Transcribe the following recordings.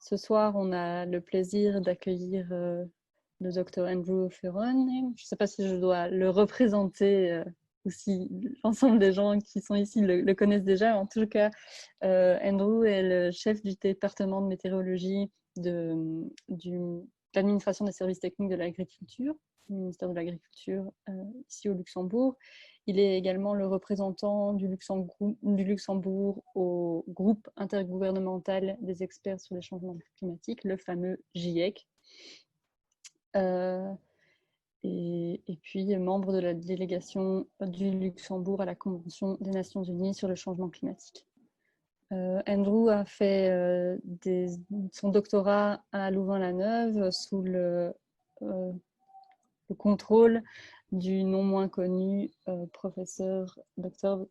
Ce soir, on a le plaisir d'accueillir le docteur Andrew Fearon. Je ne sais pas si je dois le représenter ou si l'ensemble des gens qui sont ici le connaissent déjà. En tout cas, Andrew est le chef du département de météorologie de l'administration des services techniques de l'agriculture, du ministère de l'Agriculture ici au Luxembourg. Il est également le représentant du Luxembourg au groupe intergouvernemental des experts sur les changements climatiques, le fameux GIEC. Et puis membre de la délégation du Luxembourg à la Convention des Nations Unies sur le changement climatique. Andrew a fait son doctorat à Louvain-la-Neuve sous le contrôle du non moins connu professeur Dr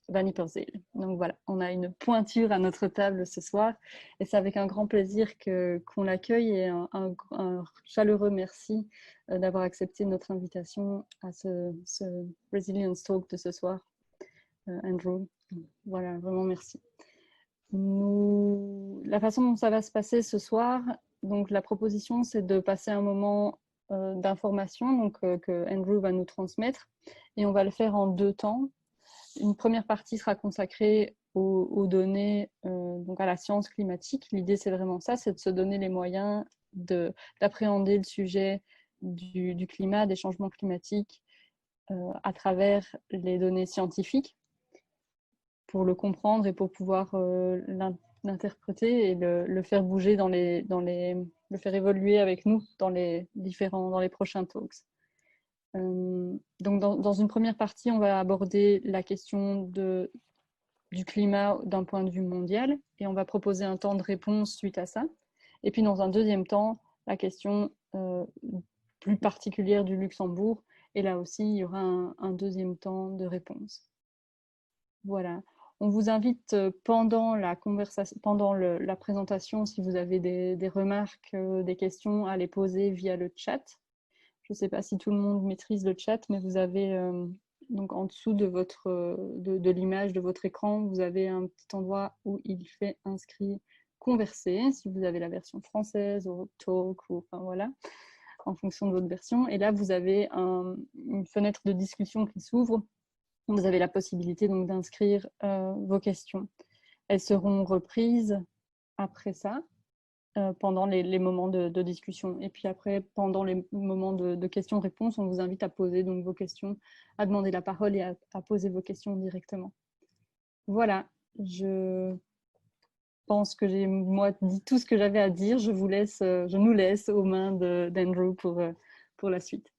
Van Ypersdale. Donc voilà, on a une pointure à notre table ce soir et c'est avec un grand plaisir qu'on l'accueille et un chaleureux merci d'avoir accepté notre invitation à ce Resilience Talk de ce soir, Andrew. Voilà, vraiment merci. La façon dont ça va se passer ce soir, donc la proposition c'est de passer un moment d'informations que Andrew va nous transmettre et on va le faire en 2 temps. Une première partie sera consacrée aux données, donc à la science climatique. L'idée c'est vraiment ça, c'est de se donner les moyens d'appréhender le sujet du climat, des changements climatiques à travers les données scientifiques pour le comprendre et pour pouvoir l'interpréter et le faire bouger le faire évoluer avec nous dans les prochains talks. Donc dans une première partie, on va aborder la question du climat d'un point de vue mondial et on va proposer un temps de réponse suite à ça. Et puis dans un deuxième temps, la question plus particulière du Luxembourg et là aussi, il y aura un deuxième temps de réponse. Voilà. On vous invite pendant la présentation, si vous avez des remarques, des questions, à les poser via le chat. Je ne sais pas si tout le monde maîtrise le chat, mais vous avez donc en dessous de l'image de votre écran, vous avez un petit endroit où il fait inscrit converser, si vous avez la version française ou talk, ou enfin voilà, en fonction de votre version. Et là, vous avez une fenêtre de discussion qui s'ouvre. Vous avez la possibilité donc d'inscrire vos questions. Elles seront reprises après ça, pendant les moments de discussion. Et puis après, pendant les moments de questions-réponses, on vous invite à poser donc vos questions, à demander la parole et à poser vos questions directement. Voilà, je pense que j'ai moi dit tout ce que j'avais à dire. Je nous laisse aux mains d'Andrew pour la suite.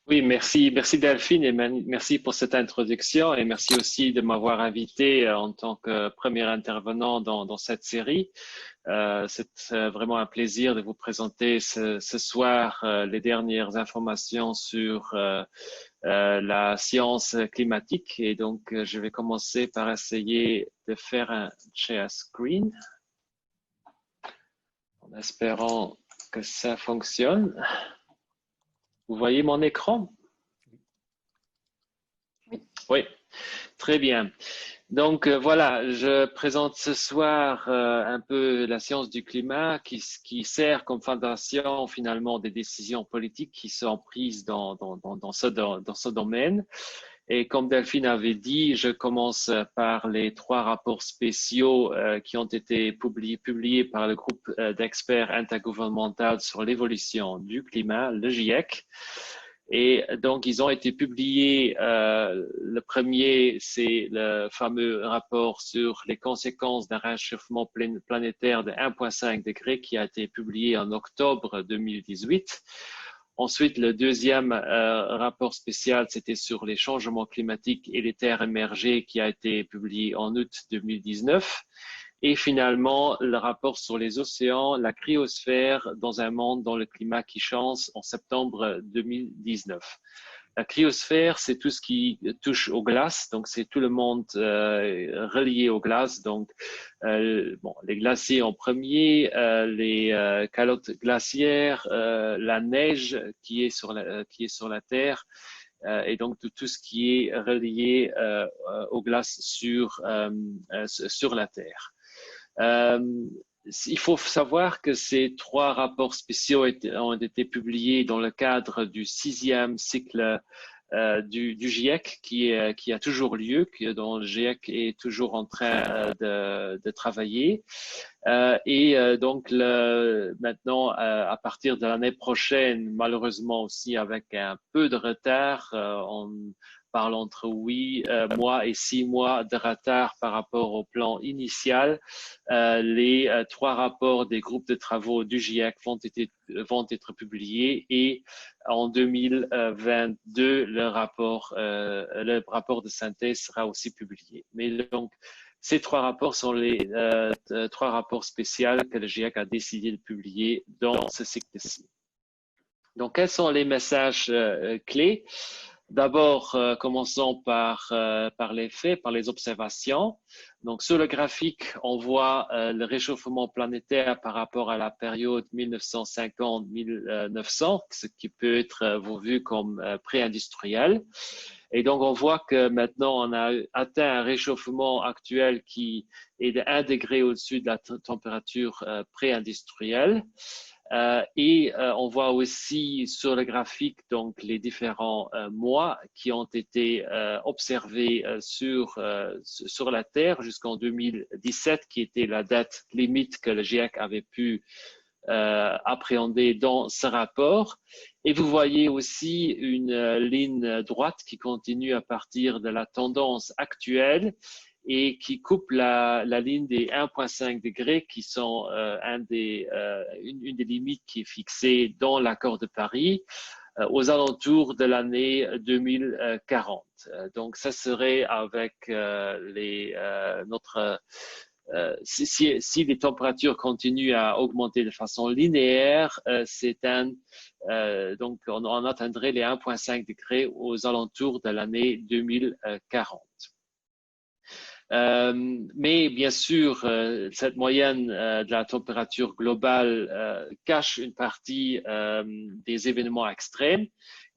Oui, merci Delphine et merci pour cette introduction et merci aussi de m'avoir invité en tant que premier intervenant dans cette série. C'est vraiment un plaisir de vous présenter ce soir les dernières informations sur la science climatique et donc je vais commencer par essayer de faire un share screen en espérant que ça fonctionne. Vous voyez mon écran? Oui, très bien. Donc voilà, je présente ce soir un peu la science du climat qui sert comme fondation finalement des décisions politiques qui sont prises dans ce domaine. Et comme Delphine avait dit, je commence par les 3 rapports spéciaux qui ont été publiés par le groupe d'experts intergouvernemental sur l'évolution du climat, le GIEC. Et donc, ils ont été publiés. Le premier, c'est le fameux rapport sur les conséquences d'un réchauffement planétaire de 1,5 degré qui a été publié en octobre 2018. Ensuite, le deuxième rapport spécial, c'était sur les changements climatiques et les terres émergées qui a été publié en août 2019. Et finalement, le rapport sur les océans, la cryosphère dans un monde dont le climat qui change en septembre 2019. La cryosphère, c'est tout ce qui touche aux glaces, donc c'est tout le monde relié aux glaces. Donc, les glaciers en premier, les calottes glaciaires, la neige qui est sur la Terre, et donc tout ce qui est relié aux glaces sur la Terre. Il faut savoir que ces 3 rapports spéciaux ont été publiés dans le cadre du 6e cycle du GIEC qui a toujours lieu, dont le GIEC est toujours en train de travailler. Donc, maintenant, à partir de l'année prochaine, malheureusement aussi avec un peu de retard, on parle entre 8 mois et 6 mois de retard par rapport au plan initial. Les 3 rapports des groupes de travaux du GIEC vont être publiés et en 2022, le rapport de synthèse sera aussi publié. Mais donc, ces 3 rapports sont les 3 rapports spéciaux que le GIEC a décidé de publier dans ce cycle-ci. Donc, quels sont les messages clés? D'abord, commençons par les faits, par les observations. Donc, sur le graphique, on voit le réchauffement planétaire par rapport à la période 1950-1900, ce qui peut être vu comme pré-industriel. Et donc, on voit que maintenant, on a atteint un réchauffement actuel qui est de 1 degré au-dessus de la température pré-industrielle. On voit aussi sur le graphique donc les différents mois qui ont été observés sur la Terre jusqu'en 2017, qui était la date limite que le GIEC avait pu appréhender dans ce rapport. Et vous voyez aussi une ligne droite qui continue à partir de la tendance actuelle et qui coupe la ligne des 1,5 degrés qui sont une des limites qui est fixée dans l'accord de Paris aux alentours de l'année 2040. Donc, ça serait avec si les températures continuent à augmenter de façon linéaire, donc on atteindrait les 1,5 degrés aux alentours de l'année 2040. Mais bien sûr, cette moyenne de la température globale cache une partie des événements extrêmes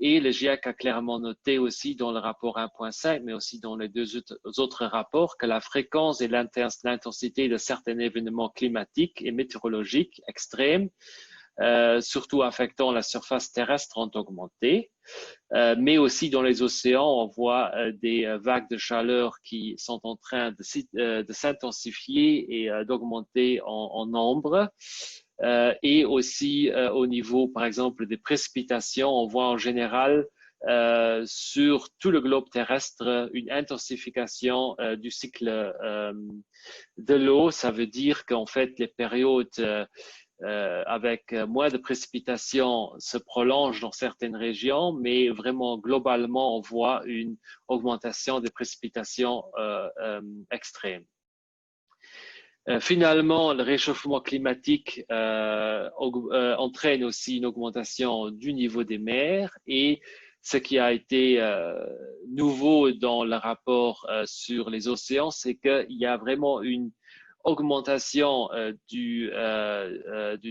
et le GIEC a clairement noté aussi dans le rapport 1.5, mais aussi dans les 2 autres rapports, que la fréquence et l'intensité de certains événements climatiques et météorologiques extrêmes, surtout affectant la surface terrestre, ont augmenté. Mais aussi dans les océans, on voit des vagues de chaleur qui sont en train de s'intensifier et d'augmenter en nombre. Et aussi au niveau, par exemple, des précipitations, on voit en général sur tout le globe terrestre une intensification du cycle de l'eau. Ça veut dire qu'en fait, les périodes avec moins de précipitations se prolongent dans certaines régions, mais vraiment globalement, on voit une augmentation des précipitations extrêmes. Finalement, le réchauffement climatique entraîne aussi une augmentation du niveau des mers et ce qui a été nouveau dans le rapport sur les océans, c'est qu'il y a vraiment une augmentation du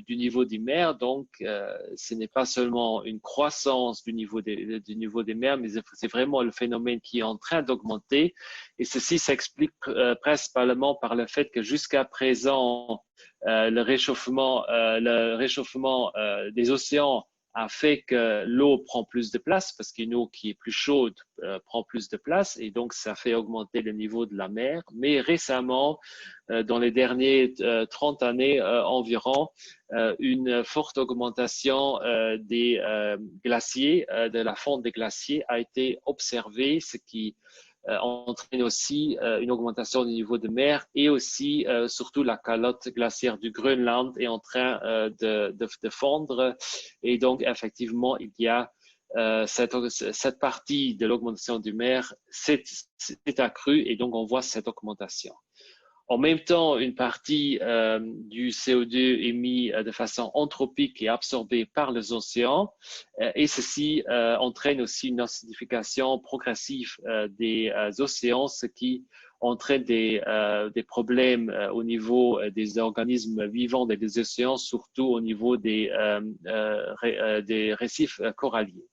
niveau des mers. Donc, ce n'est pas seulement une croissance du niveau des mers, mais c'est vraiment le phénomène qui est en train d'augmenter. Et ceci s'explique principalement par le fait que jusqu'à présent, le réchauffement des océans a fait que l'eau prend plus de place parce qu'une eau qui est plus chaude prend plus de place et donc ça fait augmenter le niveau de la mer. Mais récemment, dans les dernières 30 années environ, une forte augmentation des glaciers, de la fonte des glaciers a été observée, ce qui entraîne aussi une augmentation du niveau de mer et aussi surtout la calotte glaciaire du Groenland est en train de fondre et donc effectivement il y a cette partie de l'augmentation du mer s'est accrue et donc on voit cette augmentation. En même temps, une partie du CO2 émis de façon anthropique est absorbée par les océans et ceci entraîne aussi une acidification progressive des océans, ce qui entraîne des problèmes au niveau des organismes vivants des océans, surtout au niveau des récifs coralliens.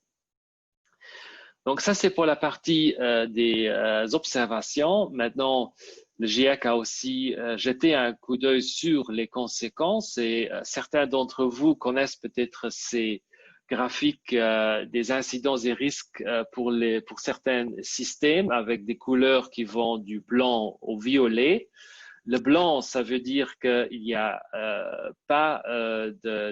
Donc ça, c'est pour la partie des observations. Maintenant, Le GIEC a aussi jeté un coup d'œil sur les conséquences et certains d'entre vous connaissent peut-être ces graphiques des incidences et risques pour certains systèmes avec des couleurs qui vont du blanc au violet. Le blanc, ça veut dire qu'il n'y a pas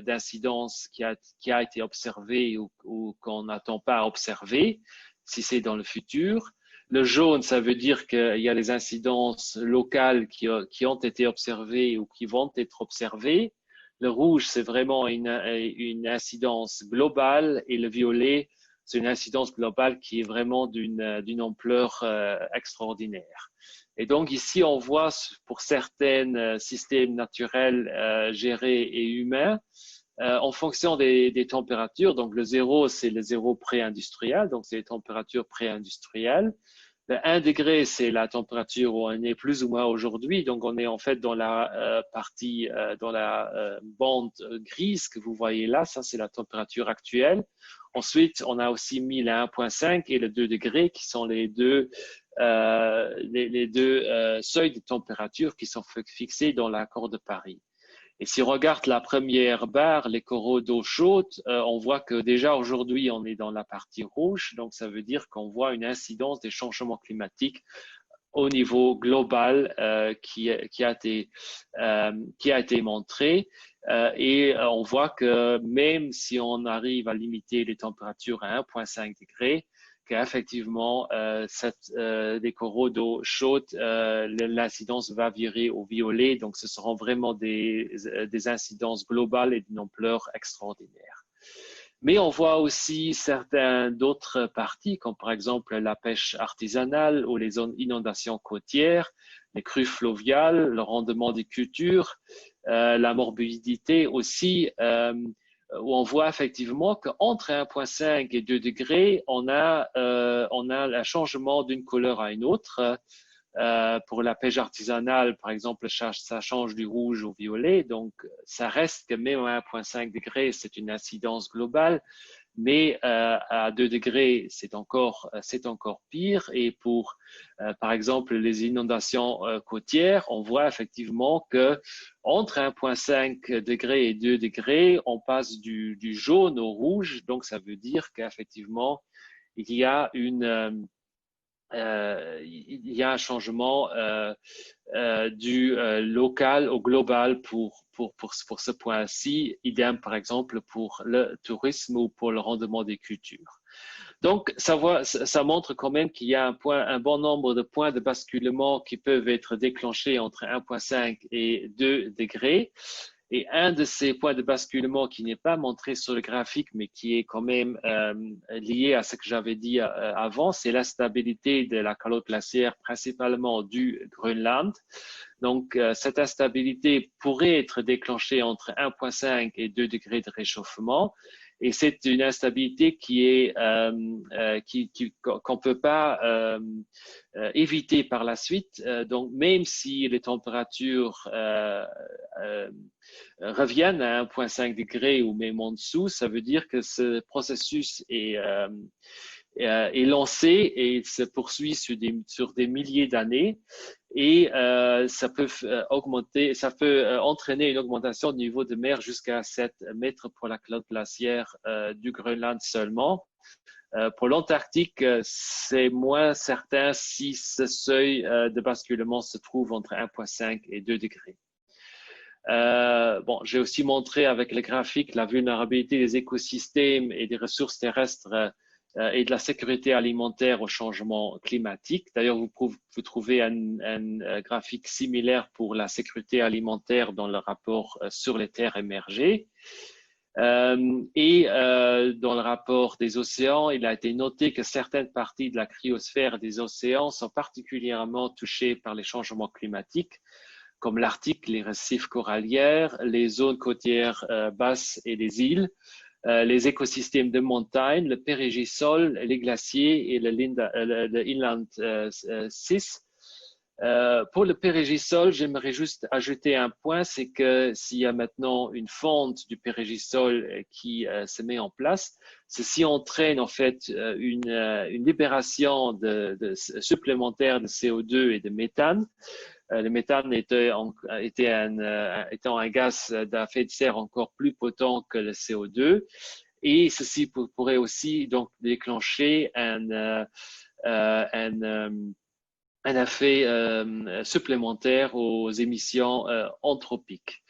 d'incidence qui a été observée ou qu'on n'attend pas à observer, si c'est dans le futur. Le jaune, ça veut dire qu'il y a des incidences locales qui ont été observées ou qui vont être observées. Le rouge, c'est vraiment une incidence globale et le violet, c'est une incidence globale qui est vraiment d'une ampleur extraordinaire. Et donc ici, on voit pour certains systèmes naturels gérés et humains, en fonction des températures, donc le zéro, c'est le zéro pré-industriel, donc c'est les températures pré-industrielles. Le 1 degré, c'est la température où on est plus ou moins aujourd'hui, donc on est en fait dans la partie, dans la bande grise que vous voyez là, ça c'est la température actuelle. Ensuite, on a aussi mis le 1,5 et le 2 degrés qui sont les deux seuils de température qui sont fixés dans l'accord de Paris. Et si on regarde la première barre, les coraux d'eau chaude, on voit que déjà aujourd'hui, on est dans la partie rouge. Donc, ça veut dire qu'on voit une incidence des changements climatiques au niveau global qui a été montré. Et on voit que même si on arrive à limiter les températures à 1,5 degré, qu'effectivement, des coraux d'eau chaude, l'incidence va virer au violet. Donc, ce seront vraiment des incidences globales et d'une ampleur extraordinaire. Mais on voit aussi certaines d'autres parties, comme par exemple la pêche artisanale ou les inondations côtières, les crues fluviales, le rendement des cultures, la morbidité aussi, où on voit effectivement qu'entre 1,5 et 2 degrés, on a un changement d'une couleur à une autre. Pour la pêche artisanale, par exemple, ça change du rouge au violet. Donc, ça reste que même à 1,5 degré, c'est une incidence globale. Mais à 2 degrés, c'est encore pire. Et pour, par exemple, les inondations côtières, on voit effectivement que entre 1,5 degré et 2 degrés, on passe du jaune au rouge. Donc, ça veut dire qu'effectivement, il y a un changement du local au global pour ce point-ci. Idem, par exemple, pour le tourisme ou pour le rendement des cultures. Donc, ça montre quand même qu'il y a un bon nombre de points de basculement qui peuvent être déclenchés entre 1,5 et 2 degrés. Et un de ces points de basculement qui n'est pas montré sur le graphique, mais qui est quand même lié à ce que j'avais dit avant, c'est l'instabilité de la calotte glaciaire, principalement du Groenland. Donc, cette instabilité pourrait être déclenchée entre 1,5 et 2 degrés de réchauffement. Et c'est une instabilité qu'on peut pas éviter par la suite. Donc, même si les températures reviennent à 1,5 degré ou même en dessous, ça veut dire que ce processus est lancé et se poursuit sur des milliers d'années et ça peut entraîner une augmentation du niveau de mer jusqu'à 7 mètres pour la calotte glaciaire du Groenland seulement. Pour l'Antarctique, c'est moins certain si ce seuil de basculement se trouve entre 1,5 et 2 degrés. J'ai aussi montré avec le graphique la vulnérabilité des écosystèmes et des ressources terrestres et de la sécurité alimentaire au changement climatique. D'ailleurs, vous trouvez un graphique similaire pour la sécurité alimentaire dans le rapport sur les terres émergées. Dans le rapport des océans, il a été noté que certaines parties de la cryosphère des océans sont particulièrement touchées par les changements climatiques, comme l'Arctique, les récifs coralliens, les zones côtières basses et les îles, les écosystèmes de montagne, le périgisol, les glaciers et le Inland Sea. Pour le pérégisol, j'aimerais juste ajouter un point, c'est que s'il y a maintenant une fonte du pérégisol qui se met en place, ceci entraîne en fait une libération supplémentaire de CO2 et de méthane. Le méthane étant un gaz à effet de serre encore plus potent que le CO2, et ceci pourrait aussi donc déclencher un effet supplémentaire aux émissions anthropiques.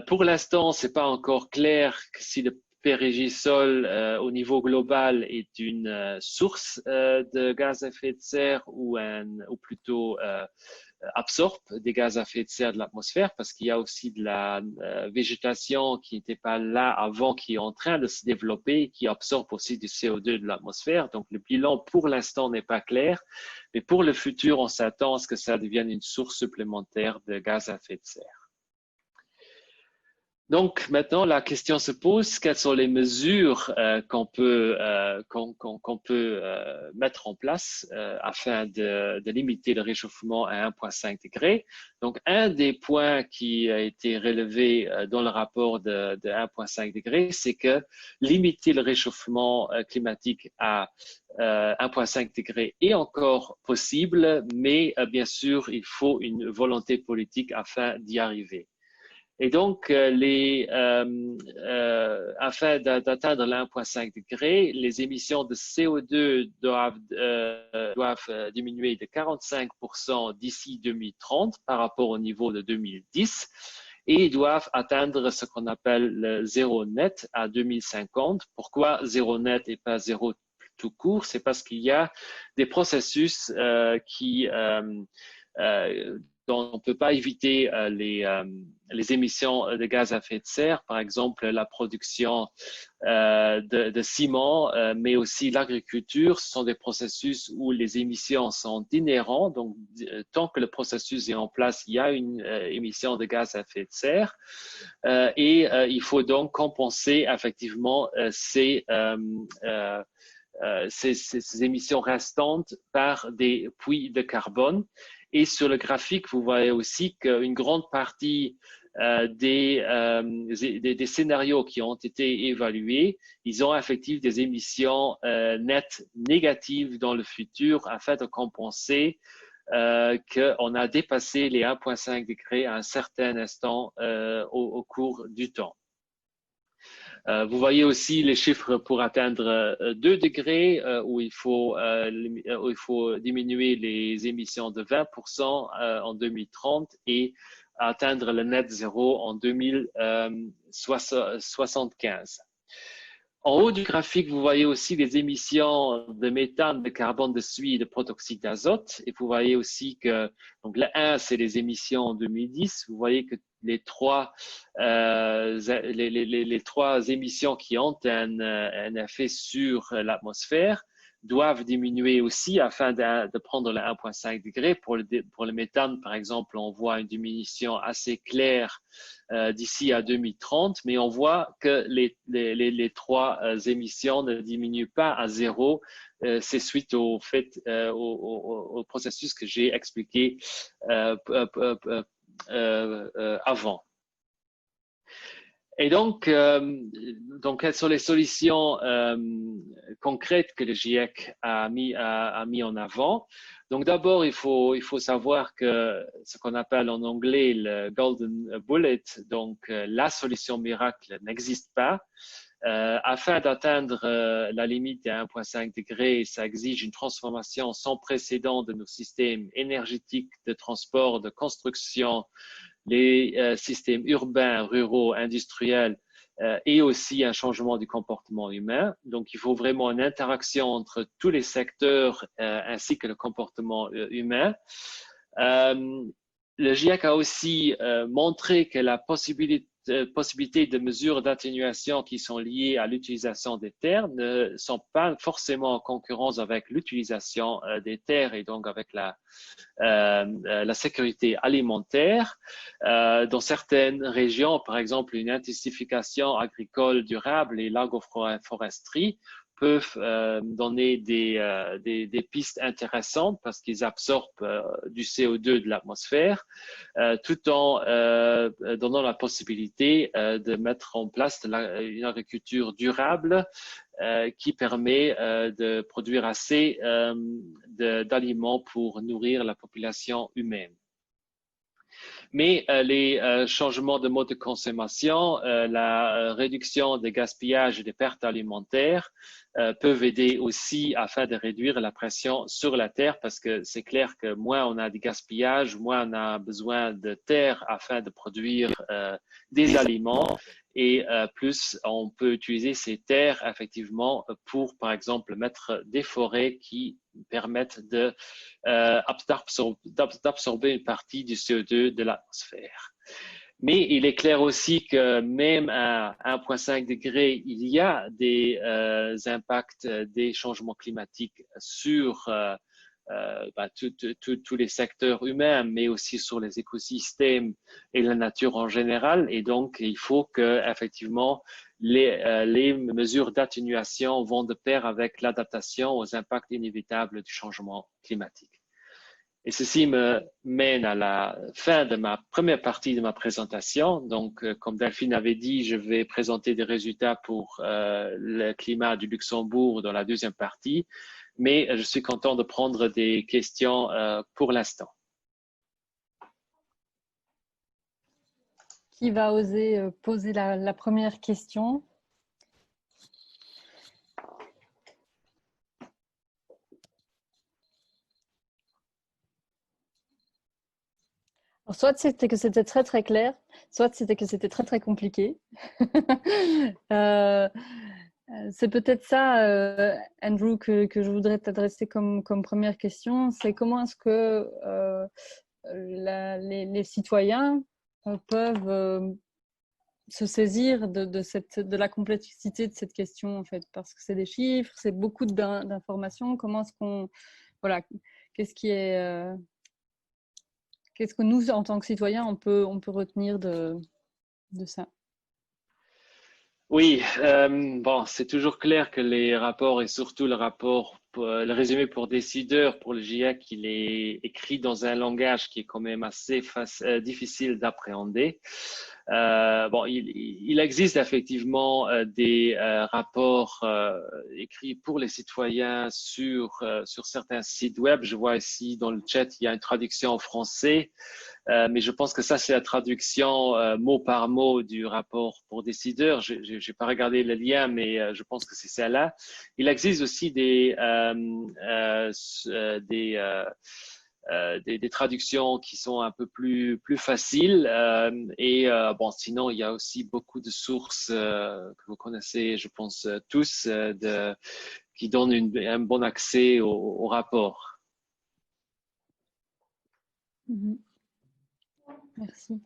Pour l'instant, c'est pas encore clair si le pérégisol au niveau global est une source de gaz à effet de serre ou plutôt absorbe des gaz à effet de serre de l'atmosphère, parce qu'il y a aussi de la végétation qui n'était pas là avant, qui est en train de se développer, qui absorbe aussi du CO2 de l'atmosphère. Donc le bilan pour l'instant n'est pas clair, mais pour le futur, on s'attend à ce que ça devienne une source supplémentaire de gaz à effet de serre. Donc maintenant, la question se pose, quelles sont les mesures qu'on peut mettre en place afin de limiter le réchauffement à 1,5 degré. Donc un des points qui a été relevé dans le rapport de 1,5 degré, c'est que limiter le réchauffement climatique à 1,5 degré est encore possible, mais bien sûr, il faut une volonté politique afin d'y arriver. Et donc, afin d'atteindre l'1,5 degré, les émissions de CO2 doivent diminuer de 45% d'ici 2030 par rapport au niveau de 2010 et doivent atteindre ce qu'on appelle le zéro net à 2050. Pourquoi zéro net et pas zéro tout court? C'est parce qu'il y a des processus dont on ne peut pas éviter les émissions de gaz à effet de serre, par exemple la production de ciment, mais aussi l'agriculture. Ce sont des processus où les émissions sont inhérentes. Donc, tant que le processus est en place, il y a une émission de gaz à effet de serre. Il faut donc compenser effectivement ces émissions restantes par des puits de carbone. Et sur le graphique, vous voyez aussi qu'une grande partie des scénarios qui ont été évalués, ils ont effectivement des émissions nettes négatives dans le futur afin de compenser qu'on a dépassé les 1,5 degrés à un certain instant au cours du temps. Vous voyez aussi les chiffres pour atteindre 2 degrés où il faut diminuer les émissions de 20% en 2030 et atteindre le net zéro en 2075. En haut du graphique, vous voyez aussi les émissions de méthane, de carbone de suie et de protoxyde d'azote. Et vous voyez aussi que donc le 1, c'est les émissions en 2010. Vous voyez que les trois émissions qui ont un effet sur l'atmosphère doivent diminuer aussi afin de prendre le 1,5 degré. Pour le méthane, par exemple, on voit une diminution assez claire d'ici à 2030, mais on voit que les trois émissions ne diminuent pas à zéro. C'est suite au processus que j'ai expliqué avant. Et donc, quelles sont les solutions concrètes que le GIEC a mis en avant? Donc, d'abord, il faut savoir que ce qu'on appelle en anglais le golden bullet, donc la solution miracle n'existe pas. Afin d'atteindre la limite de 1,5 degré, ça exige une transformation sans précédent de nos systèmes énergétiques, de transport, de construction, les systèmes urbains, ruraux, industriels et aussi un changement du comportement humain. Donc, il faut vraiment une interaction entre tous les secteurs ainsi que le comportement humain. Le GIEC a aussi montré que la possibilité de mesures d'atténuation qui sont liées à l'utilisation des terres ne sont pas forcément en concurrence avec l'utilisation des terres et donc avec la sécurité alimentaire. Dans certaines régions, par exemple, une intensification agricole durable et l'agroforesterie peuvent donner des pistes intéressantes parce qu'ils absorbent du CO2 de l'atmosphère, tout en donnant la possibilité de mettre en place une agriculture durable qui permet de produire assez d'aliments pour nourrir la population humaine. Mais les changements de mode de consommation, la réduction des gaspillages et des pertes alimentaires peuvent aider aussi afin de réduire la pression sur la terre parce que c'est clair que moins on a de gaspillage, moins on a besoin de terre afin de produire des aliments et plus on peut utiliser ces terres effectivement pour, par exemple, mettre des forêts qui permettent d'absorber une partie du CO2 de l'atmosphère. Mais il est clair aussi que même à 1,5 degré, il y a des impacts des changements climatiques sur tous les secteurs humains, mais aussi sur les écosystèmes et la nature en général. Et donc, il faut que effectivement les mesures d'atténuation vont de pair avec l'adaptation aux impacts inévitables du changement climatique. Et ceci me mène à la fin de ma première partie de ma présentation. Donc, comme Delphine avait dit, je vais présenter des résultats pour le climat du Luxembourg dans la deuxième partie, mais je suis content de prendre des questions pour l'instant. Qui va oser poser la première question? Alors, soit c'était que c'était très très clair, soit c'était que c'était très très compliqué. C'est peut-être ça, Andrew, que je voudrais t'adresser comme première question. C'est comment est-ce que les citoyens peuvent se saisir de la complexité de cette question, en fait, parce que c'est des chiffres, c'est beaucoup d'informations. Comment est-ce qu'on... Voilà, qu'est-ce que nous, en tant que citoyens, on peut retenir de ça? Oui, bon, c'est toujours clair que les rapports et surtout le résumé pour décideurs, pour le GIEC, il est écrit dans un langage qui est quand même assez difficile d'appréhender. Bon, il existe effectivement des rapports écrits pour les citoyens sur certains sites web. Je vois ici dans le chat, il y a une traduction en français. Mais je pense que ça, c'est la traduction mot par mot du rapport pour décideurs. Je n'ai pas regardé le lien, mais je pense que c'est celle-là. Il existe aussi des traductions qui sont un peu plus faciles. Bon, sinon, il y a aussi beaucoup de sources que vous connaissez, je pense, tous, qui donnent un bon accès au rapport. Merci.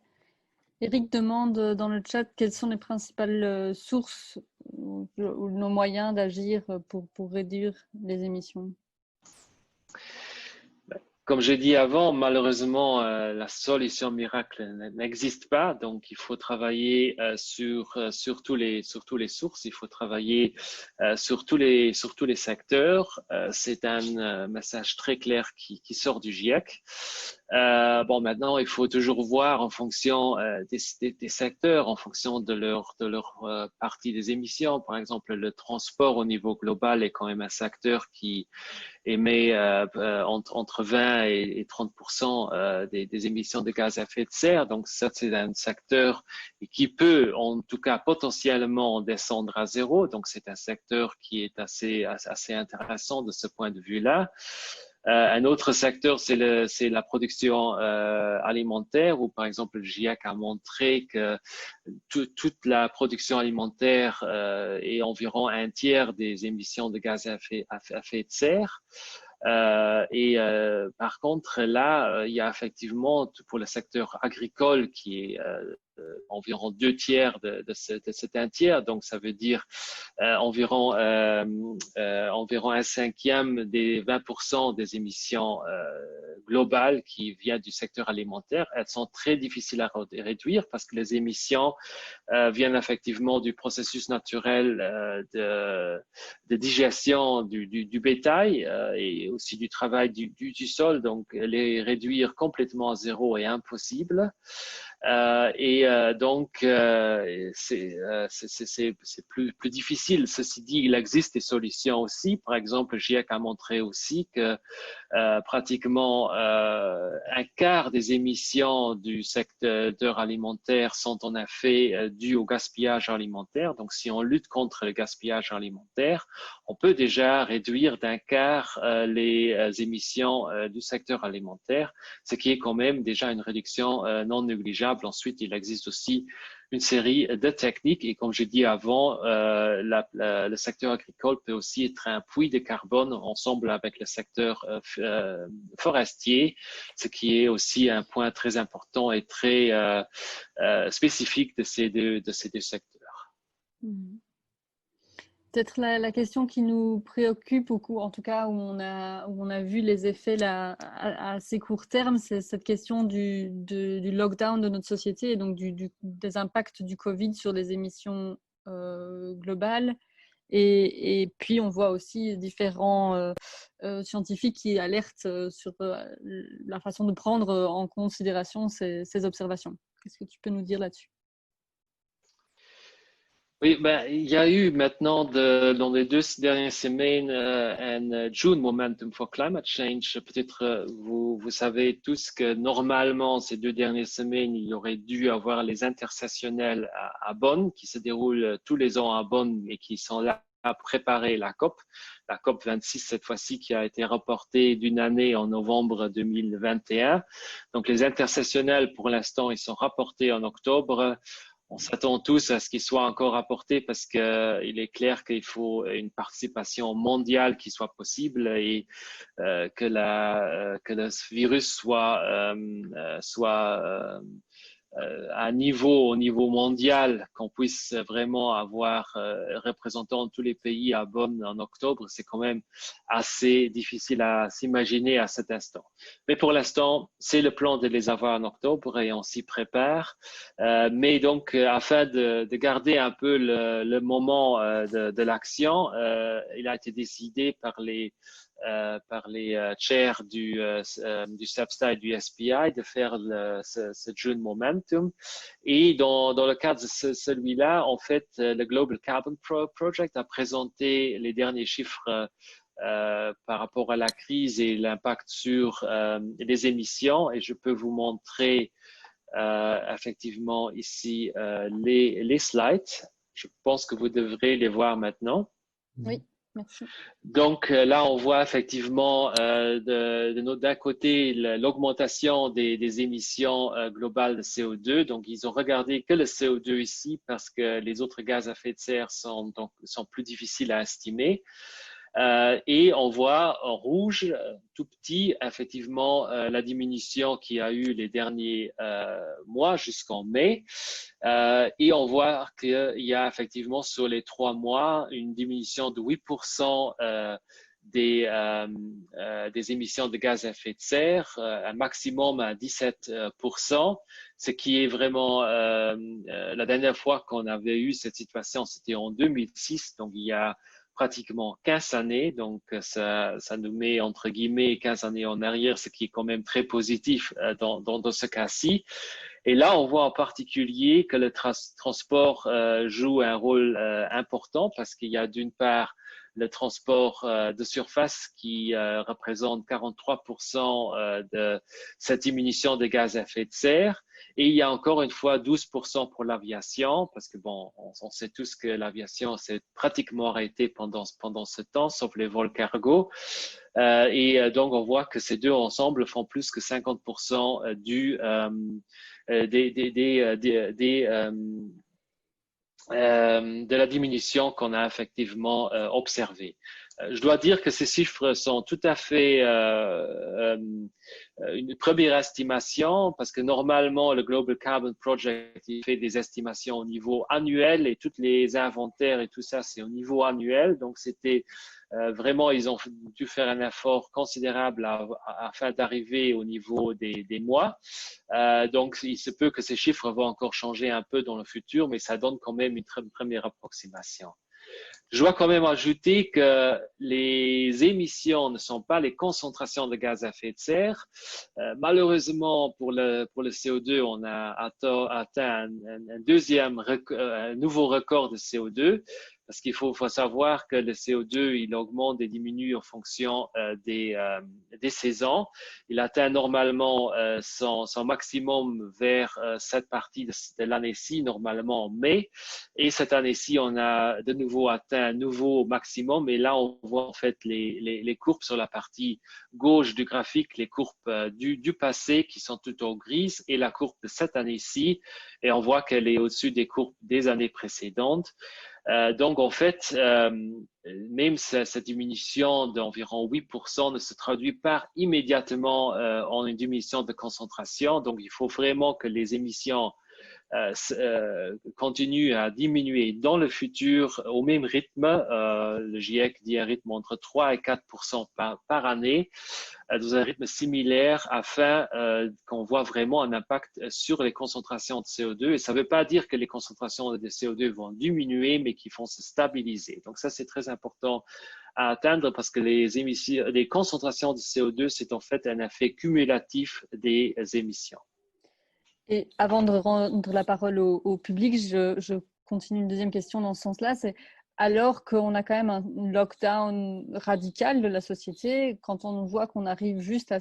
Eric demande dans le chat quelles sont les principales sources ou nos moyens d'agir pour réduire les émissions. Comme j'ai dit avant, malheureusement, la solution miracle n'existe pas. Donc, il faut travailler sur tous les sources. Il faut travailler sur tous les secteurs. C'est un message très clair qui sort du GIEC. Bon, maintenant, il faut toujours voir en fonction des secteurs, en fonction de leur partie des émissions. Par exemple, le transport au niveau global est quand même un secteur qui émet entre 20 et 30% des émissions de gaz à effet de serre. Donc, ça, c'est un secteur qui peut, en tout cas, potentiellement descendre à zéro. Donc, c'est un secteur qui est assez intéressant de ce point de vue-là. Un autre secteur, c'est la production alimentaire, où par exemple le GIEC a montré que toute la production alimentaire est environ un tiers des émissions de gaz à effet de serre. Par contre, là, il y a effectivement pour le secteur agricole qui est environ 2 tiers de cet un tiers, donc ça veut dire environ un cinquième des 20% des émissions globale qui vient du secteur alimentaire, elles sont très difficiles à réduire parce que les émissions viennent effectivement du processus naturel de digestion du bétail et aussi du travail du sol. Donc, les réduire complètement à zéro est impossible. Donc, c'est plus difficile. Ceci dit, il existe des solutions aussi. Par exemple, GIEC a montré aussi que pratiquement un quart des émissions du secteur alimentaire sont en effet dues au gaspillage alimentaire. Donc, si on lutte contre le gaspillage alimentaire, on peut déjà réduire d'un quart les émissions du secteur alimentaire, ce qui est quand même déjà une réduction non négligeable. Ensuite, il existe aussi une série de techniques et comme j'ai dit avant, le secteur agricole peut aussi être un puits de carbone ensemble avec le secteur forestier, ce qui est aussi un point très important et très spécifique de ces deux secteurs. Peut-être la question qui nous préoccupe, ou en tout cas où on a vu les effets là, à assez court terme, c'est cette question du lockdown de notre société et donc des impacts du Covid sur les émissions globales. Et puis, on voit aussi différents scientifiques qui alertent sur la façon de prendre en considération ces observations. Qu'est-ce que tu peux nous dire là-dessus? Oui, ben, il y a eu maintenant dans les 2 dernières semaines un June Momentum for Climate Change. Peut-être vous savez tous que normalement ces 2 dernières semaines, il y aurait dû avoir les intersessionnels à Bonn qui se déroulent tous les ans à Bonn et qui sont là à préparer la COP 26 cette fois-ci qui a été reportée d'une année en novembre 2021. Donc les intersessionnels pour l'instant ils sont rapportés en octobre. On s'attend tous à ce qu'il soit encore apporté parce qu'il est clair qu'il faut une participation mondiale qui soit possible et que le virus soit au niveau mondial, qu'on puisse vraiment avoir représentants de tous les pays à Bonn en octobre, c'est quand même assez difficile à s'imaginer à cet instant. Mais pour l'instant, c'est le plan de les avoir en octobre et on s'y prépare. Mais donc, afin de garder un peu le moment de l'action, il a été décidé par les chairs du SEPSTA et du SPI de faire ce June Momentum. Et dans le cadre de celui-là, en fait, le Global Carbon Project a présenté les derniers chiffres par rapport à la crise et l'impact sur les émissions. Et je peux vous montrer effectivement ici les slides. Je pense que vous devrez les voir maintenant. Oui. Merci. Donc là, on voit effectivement d'un côté l'augmentation des émissions globales de CO2. Donc, ils ont regardé que le CO2 ici parce que les autres gaz à effet de serre sont plus difficiles à estimer. Et on voit en rouge, tout petit, effectivement, la diminution qu'il y a eu les derniers mois jusqu'en mai. Et on voit qu'il y a effectivement sur les 3 mois une diminution de 8% des émissions de gaz à effet de serre, un maximum à 17%, ce qui est vraiment la dernière fois qu'on avait eu cette situation, c'était en 2006, donc il y a pratiquement 15 années, donc ça nous met entre guillemets 15 années en arrière, ce qui est quand même très positif dans ce cas-ci. Et là, on voit en particulier que le transport joue un rôle important parce qu'il y a d'une part le transport de surface qui représente 43% de cette diminution de gaz à effet de serre. Et il y a encore une fois 12% pour l'aviation, parce que bon, on sait tous que l'aviation s'est pratiquement arrêtée pendant ce temps, sauf les vols cargo. Donc, on voit que ces deux ensemble font plus que 50% de la diminution qu'on a effectivement observée. Je dois dire que ces chiffres sont tout à fait une première estimation parce que normalement, le Global Carbon Project il fait des estimations au niveau annuel et tous les inventaires et tout ça, c'est au niveau annuel. Donc, c'était vraiment, ils ont dû faire un effort considérable afin d'arriver au niveau des mois. Donc, il se peut que ces chiffres vont encore changer un peu dans le futur, mais ça donne quand même une première approximation. Je dois quand même ajouter que les émissions ne sont pas les concentrations de gaz à effet de serre. Malheureusement, pour le CO2, on a atteint un nouveau record de CO2 parce qu'il faut savoir que le CO2, il augmente et diminue en fonction des saisons. Il atteint normalement son maximum vers cette partie de l'année-ci, normalement en mai. Et cette année-ci, on a de nouveau atteint un nouveau maximum. Et là, on voit en fait les courbes sur la partie gauche du graphique, les courbes du passé qui sont plutôt grises et la courbe de cette année-ci. Et on voit qu'elle est au-dessus des courbes des années précédentes. Donc, en fait, même cette diminution d'environ 8% ne se traduit pas immédiatement en une diminution de concentration. Donc, il faut vraiment que les émissions continue à diminuer dans le futur au même rythme. Le GIEC dit un rythme entre 3 et 4% par année, dans un rythme similaire afin qu'on voit vraiment un impact sur les concentrations de CO2. Et ça ne veut pas dire que les concentrations de CO2 vont diminuer, mais qu'ils vont se stabiliser. Donc ça, c'est très important à atteindre parce que les concentrations de CO2, c'est en fait un effet cumulatif des émissions. Et avant de rendre la parole au public, je continue une deuxième question dans ce sens-là. C'est alors qu'on a quand même un lockdown radical de la société, quand on voit qu'on arrive juste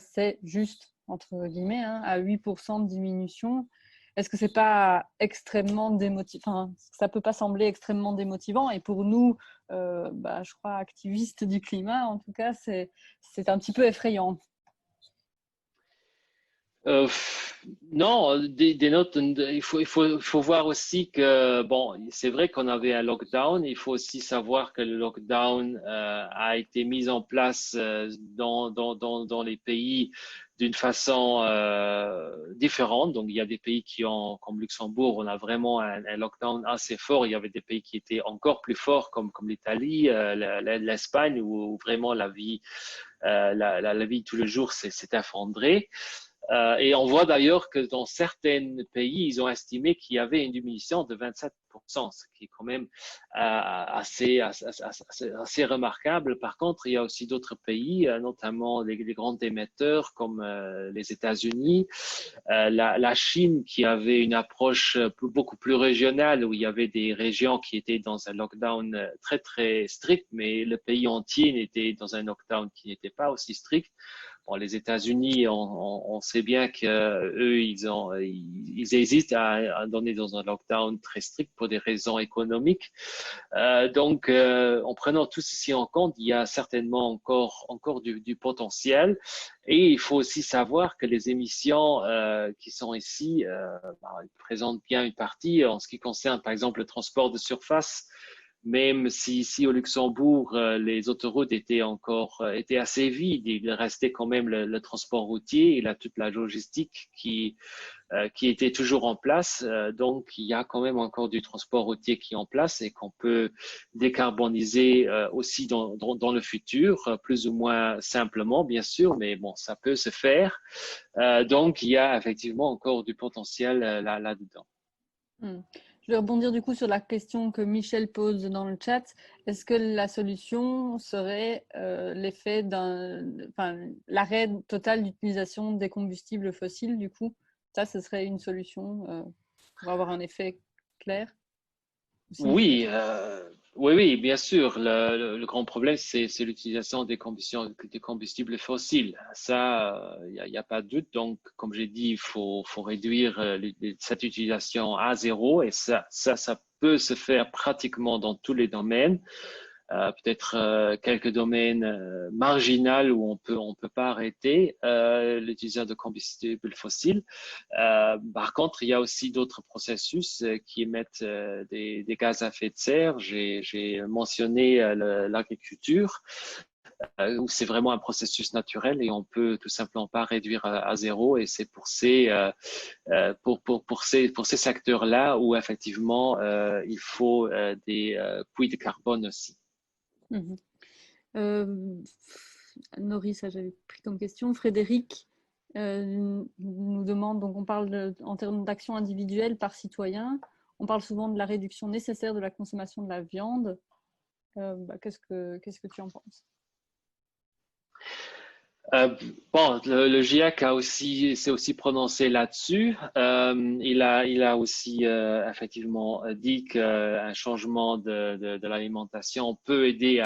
entre guillemets, hein, à 8% de diminution, est-ce que c'est pas extrêmement démotivant? Enfin, ça peut pas sembler extrêmement démotivant. Et pour nous, je crois activistes du climat, en tout cas, c'est un petit peu effrayant. Euh, non, des notes, il faut voir aussi que, bon, c'est vrai qu'on avait un lockdown. Il faut aussi savoir que le lockdown a été mis en place dans les pays d'une façon différente. Donc, il y a des pays comme Luxembourg, on a vraiment un lockdown assez fort. Il y avait des pays qui étaient encore plus forts, comme l'Italie, l'Espagne, où vraiment la vie tous les jours s'est effondrée. Et on voit d'ailleurs que dans certains pays, ils ont estimé qu'il y avait une diminution de 27%, ce qui est quand même assez remarquable. Par contre, il y a aussi d'autres pays, notamment les grands émetteurs comme les États-Unis, la Chine qui avait une approche beaucoup plus régionale où il y avait des régions qui étaient dans un lockdown très très strict, mais le pays entier était dans un lockdown qui n'était pas aussi strict. Bon, les États-Unis, on sait bien qu'eux, ils hésitent à donner dans un lockdown très strict pour des raisons économiques. Donc, en prenant tout ceci en compte, il y a certainement encore du potentiel. Et il faut aussi savoir que les émissions qui sont ici ils présentent bien une partie en ce qui concerne, par exemple, le transport de surface. Même si ici au Luxembourg, les autoroutes étaient assez vides, il restait quand même le transport routier et toute la logistique qui était toujours en place. Donc, il y a quand même encore du transport routier qui est en place et qu'on peut décarboniser aussi dans le futur, plus ou moins simplement, bien sûr, mais bon, ça peut se faire. Donc, il y a effectivement encore du potentiel là-dedans. Je vais rebondir du coup sur la question que Michel pose dans le chat. Est-ce que la solution serait l'arrêt total d'utilisation des combustibles fossiles du coup? Ça, ce serait une solution pour avoir un effet clair? Oui, oui, bien sûr. Le grand problème, c'est l'utilisation des combustibles fossiles. Ça, il y a pas de doute. Donc, comme j'ai dit, il faut réduire cette utilisation à zéro et ça peut se faire pratiquement dans tous les domaines. peut-être quelques domaines marginaux où on peut pas arrêter l'utilisation de combustibles fossiles. Par contre, il y a aussi d'autres processus qui émettent des gaz à effet de serre. J'ai mentionné l'agriculture, où c'est vraiment un processus naturel et on peut tout simplement pas réduire à zéro. Et c'est pour ces secteurs-là où effectivement il faut des puits de carbone aussi. Mhm. Nori, ça j'avais pris comme question. Frédéric nous demande, donc on parle en termes d'action individuelle par citoyen, on parle souvent de la réduction nécessaire de la consommation de la viande. Qu'est-ce que tu en penses? Bon, le GIEC s'est aussi prononcé là-dessus. Il a aussi effectivement dit qu'un changement de l'alimentation peut aider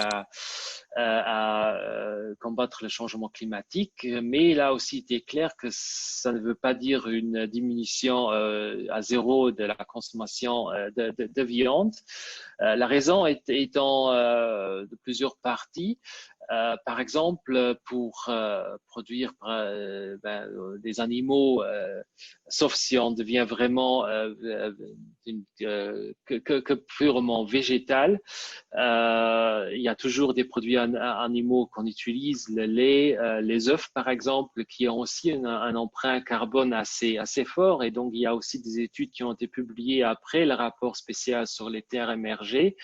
à combattre le changement climatique, mais il a aussi été clair que ça ne veut pas dire une diminution à zéro de la consommation de viande. La raison étant de plusieurs parties. Par exemple, pour produire des animaux, sauf si on devient vraiment que purement végétal, il y a toujours des produits animaux qu'on utilise, le lait, les œufs par exemple, qui ont aussi un emprunt carbone assez fort. Et donc, il y a aussi des études qui ont été publiées après le rapport spécial sur les terres émergées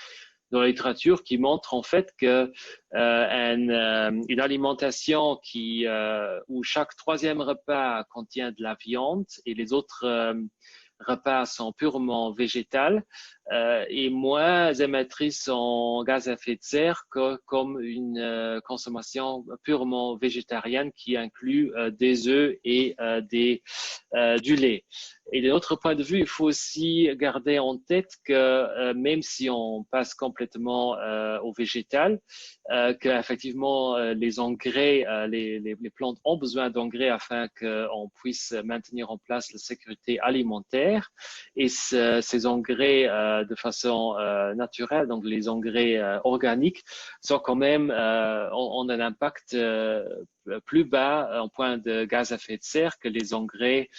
dans la littérature qui montre en fait que une alimentation où chaque troisième repas contient de la viande et les autres repas sont purement végétales et moins émettrices en gaz à effet de serre comme une consommation purement végétarienne qui inclut des œufs et du lait. Et de notre point de vue, il faut aussi garder en tête que même si on passe complètement au végétal, qu'effectivement les engrais, les plantes ont besoin d'engrais afin qu'on puisse maintenir en place la sécurité alimentaire. Et ces engrais de façon naturelle, donc les engrais organiques, sont quand même ont un impact plus bas en point de gaz à effet de serre que les engrais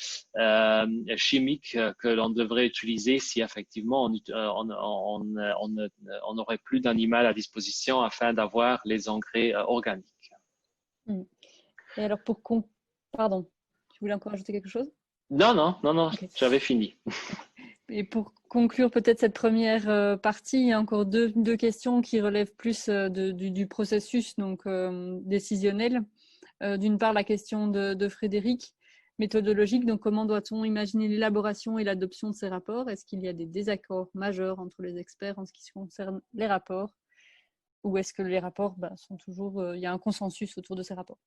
chimiques que l'on devrait utiliser si effectivement on n'aurait plus d'animal à disposition afin d'avoir les engrais organiques. Et alors pardon, tu voulais encore ajouter quelque chose? Non, Okay. J'avais fini. Et pour conclure peut-être cette première partie, il y a encore deux questions qui relèvent plus du processus donc décisionnel. D'une part, la question de Frédéric, méthodologique, donc comment doit-on imaginer l'élaboration et l'adoption de ces rapports? Est-ce qu'il y a des désaccords majeurs entre les experts en ce qui concerne les rapports? Ou est-ce que les rapports sont toujours, il y a un consensus autour de ces rapports?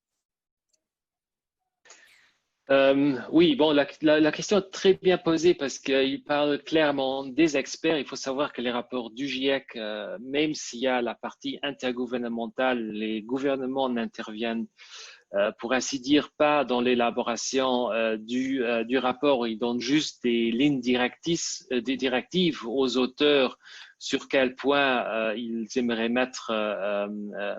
Oui, bon, la question est très bien posée parce qu'il parle clairement des experts. Il faut savoir que les rapports du GIEC, même s'il y a la partie intergouvernementale, les gouvernements n'interviennent pour ainsi dire pas dans l'élaboration du rapport. Ils donnent juste des lignes des directives aux auteurs sur quel point ils aimeraient mettre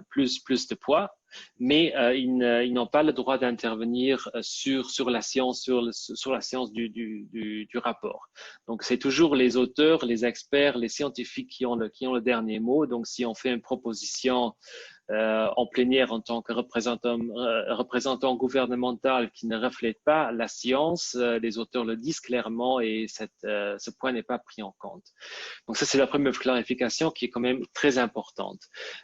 plus de poids. Mais ils n'ont pas le droit d'intervenir sur la science, sur la science du rapport. Donc, c'est toujours les auteurs, les experts, les scientifiques qui ont le dernier mot. Donc, si on fait une proposition en plénière en tant que représentant gouvernemental qui ne reflète pas la science, les auteurs le disent clairement et ce point n'est pas pris en compte. Donc ça, c'est la première clarification qui est quand même très importante.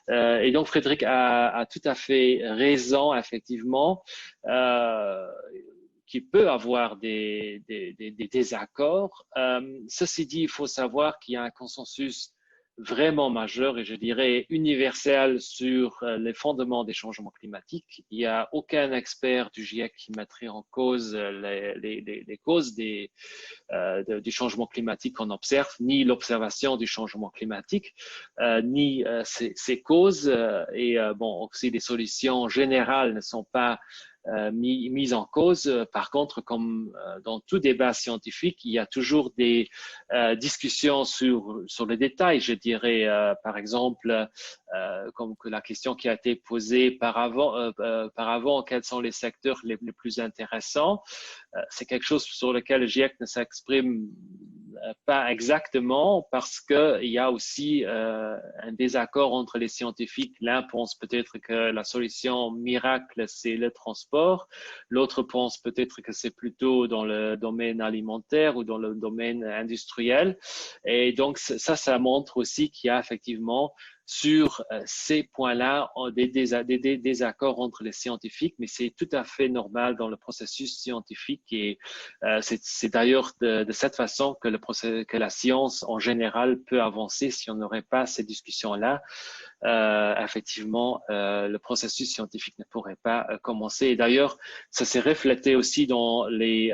Et donc Frédéric a tout à fait raison, effectivement. Qui peut avoir des désaccords. Ceci dit, il faut savoir qu'il y a un consensus vraiment majeur et je dirais universel sur les fondements des changements climatiques. Il n'y a aucun expert du GIEC qui mettrait en cause les causes du changement climatique qu'on observe, ni l'observation du changement climatique, ni ses causes. Et bon, aussi les solutions générales ne sont pas mise en cause. Par contre, comme dans tout débat scientifique, il y a toujours des discussions sur les détails. Je dirais, par exemple, comme que la question qui a été posée par avant, quels sont les secteurs les plus intéressants? C'est quelque chose sur lequel le GIEC ne s'exprime pas exactement parce qu'il y a aussi un désaccord entre les scientifiques. L'un pense peut-être que la solution miracle, c'est le transport. L'autre pense peut-être que c'est plutôt dans le domaine alimentaire ou dans le domaine industriel. Et donc, ça montre aussi qu'il y a effectivement sur ces points-là des désaccords entre les scientifiques, mais c'est tout à fait normal dans le processus scientifique et c'est d'ailleurs de cette façon que la science en général peut avancer. Si on n'aurait pas ces discussions-là, effectivement, le processus scientifique ne pourrait pas commencer. Et d'ailleurs, ça s'est reflété aussi dans les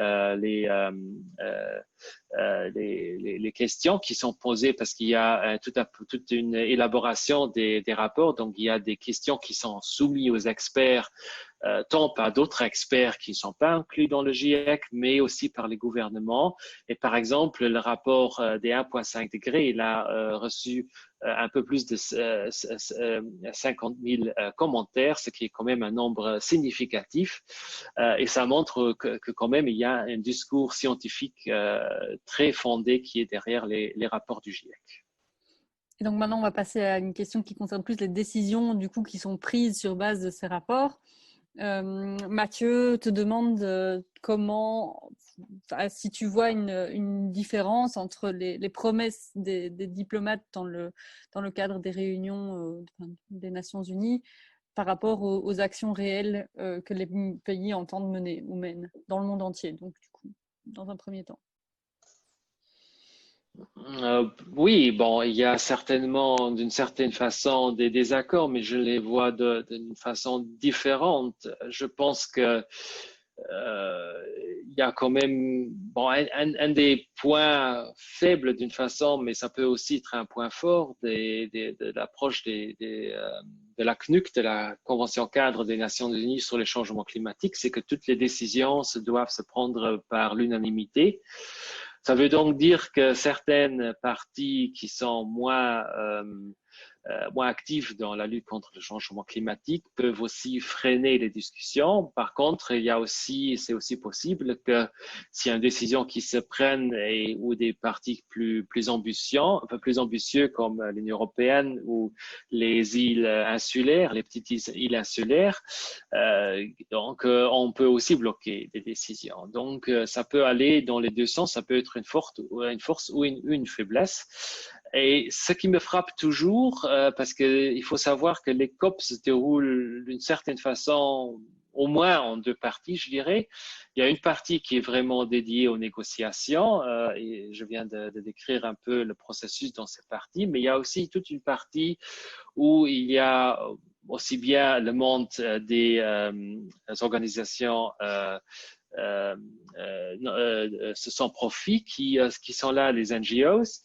questions qui sont posées parce qu'il y a toute une élaboration des rapports. Donc, il y a des questions qui sont soumises aux experts, tant par d'autres experts qui ne sont pas inclus dans le GIEC, mais aussi par les gouvernements. Et par exemple, le rapport des 1,5 degrés, il a reçu un peu plus de 50 000 commentaires, ce qui est quand même un nombre significatif. Et ça montre que quand même, il y a un discours scientifique très fondé qui est derrière les rapports du GIEC. Et donc maintenant, on va passer à une question qui concerne plus les décisions du coup, qui sont prises sur base de ces rapports. Mathieu te demande comment, si tu vois une différence entre les promesses des diplomates dans le cadre des réunions des Nations Unies par rapport aux actions réelles que les pays entendent mener ou mènent dans le monde entier, donc du coup, dans un premier temps. Oui, bon, il y a certainement d'une certaine façon des désaccords, mais je les vois d'une façon différente. Je pense que il y a quand même bon, un des points faibles d'une façon, mais ça peut aussi être un point fort de l'approche de la CNUC, de la Convention cadre des Nations Unies sur les changements climatiques, c'est que toutes les décisions doivent se prendre par l'unanimité. Ça veut donc dire que certaines parties qui sont moins actifs dans la lutte contre le changement climatique peuvent aussi freiner les discussions. Par contre, c'est aussi possible que s'il y a une décision qui se prenne ou des partis plus ambitieux comme l'Union européenne ou les îles insulaires, les petites îles insulaires, donc on peut aussi bloquer des décisions. Donc ça peut aller dans les deux sens, ça peut être une force ou une faiblesse. Et ce qui me frappe toujours, parce qu'il faut savoir que les COP se déroulent d'une certaine façon, au moins en deux parties, je dirais. Il y a une partie qui est vraiment dédiée aux négociations, et je viens de décrire un peu le processus dans cette partie, mais il y a aussi toute une partie où il y a aussi bien le monde des organisations sans profit qui sont là, les NGOs,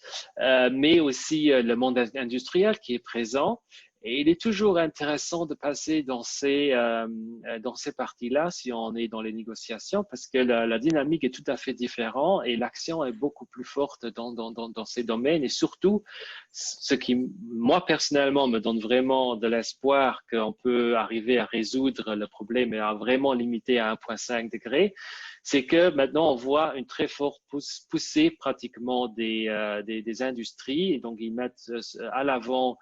mais aussi le monde industriel qui est présent. Et il est toujours intéressant de passer dans ces parties-là si on est dans les négociations parce que la dynamique est tout à fait différente et l'action est beaucoup plus forte dans ces domaines. Et surtout, ce qui, moi, personnellement, me donne vraiment de l'espoir qu'on peut arriver à résoudre le problème et à vraiment limiter à 1,5 degré, c'est que maintenant, on voit une très forte poussée pratiquement des industries. Et donc, ils mettent à l'avant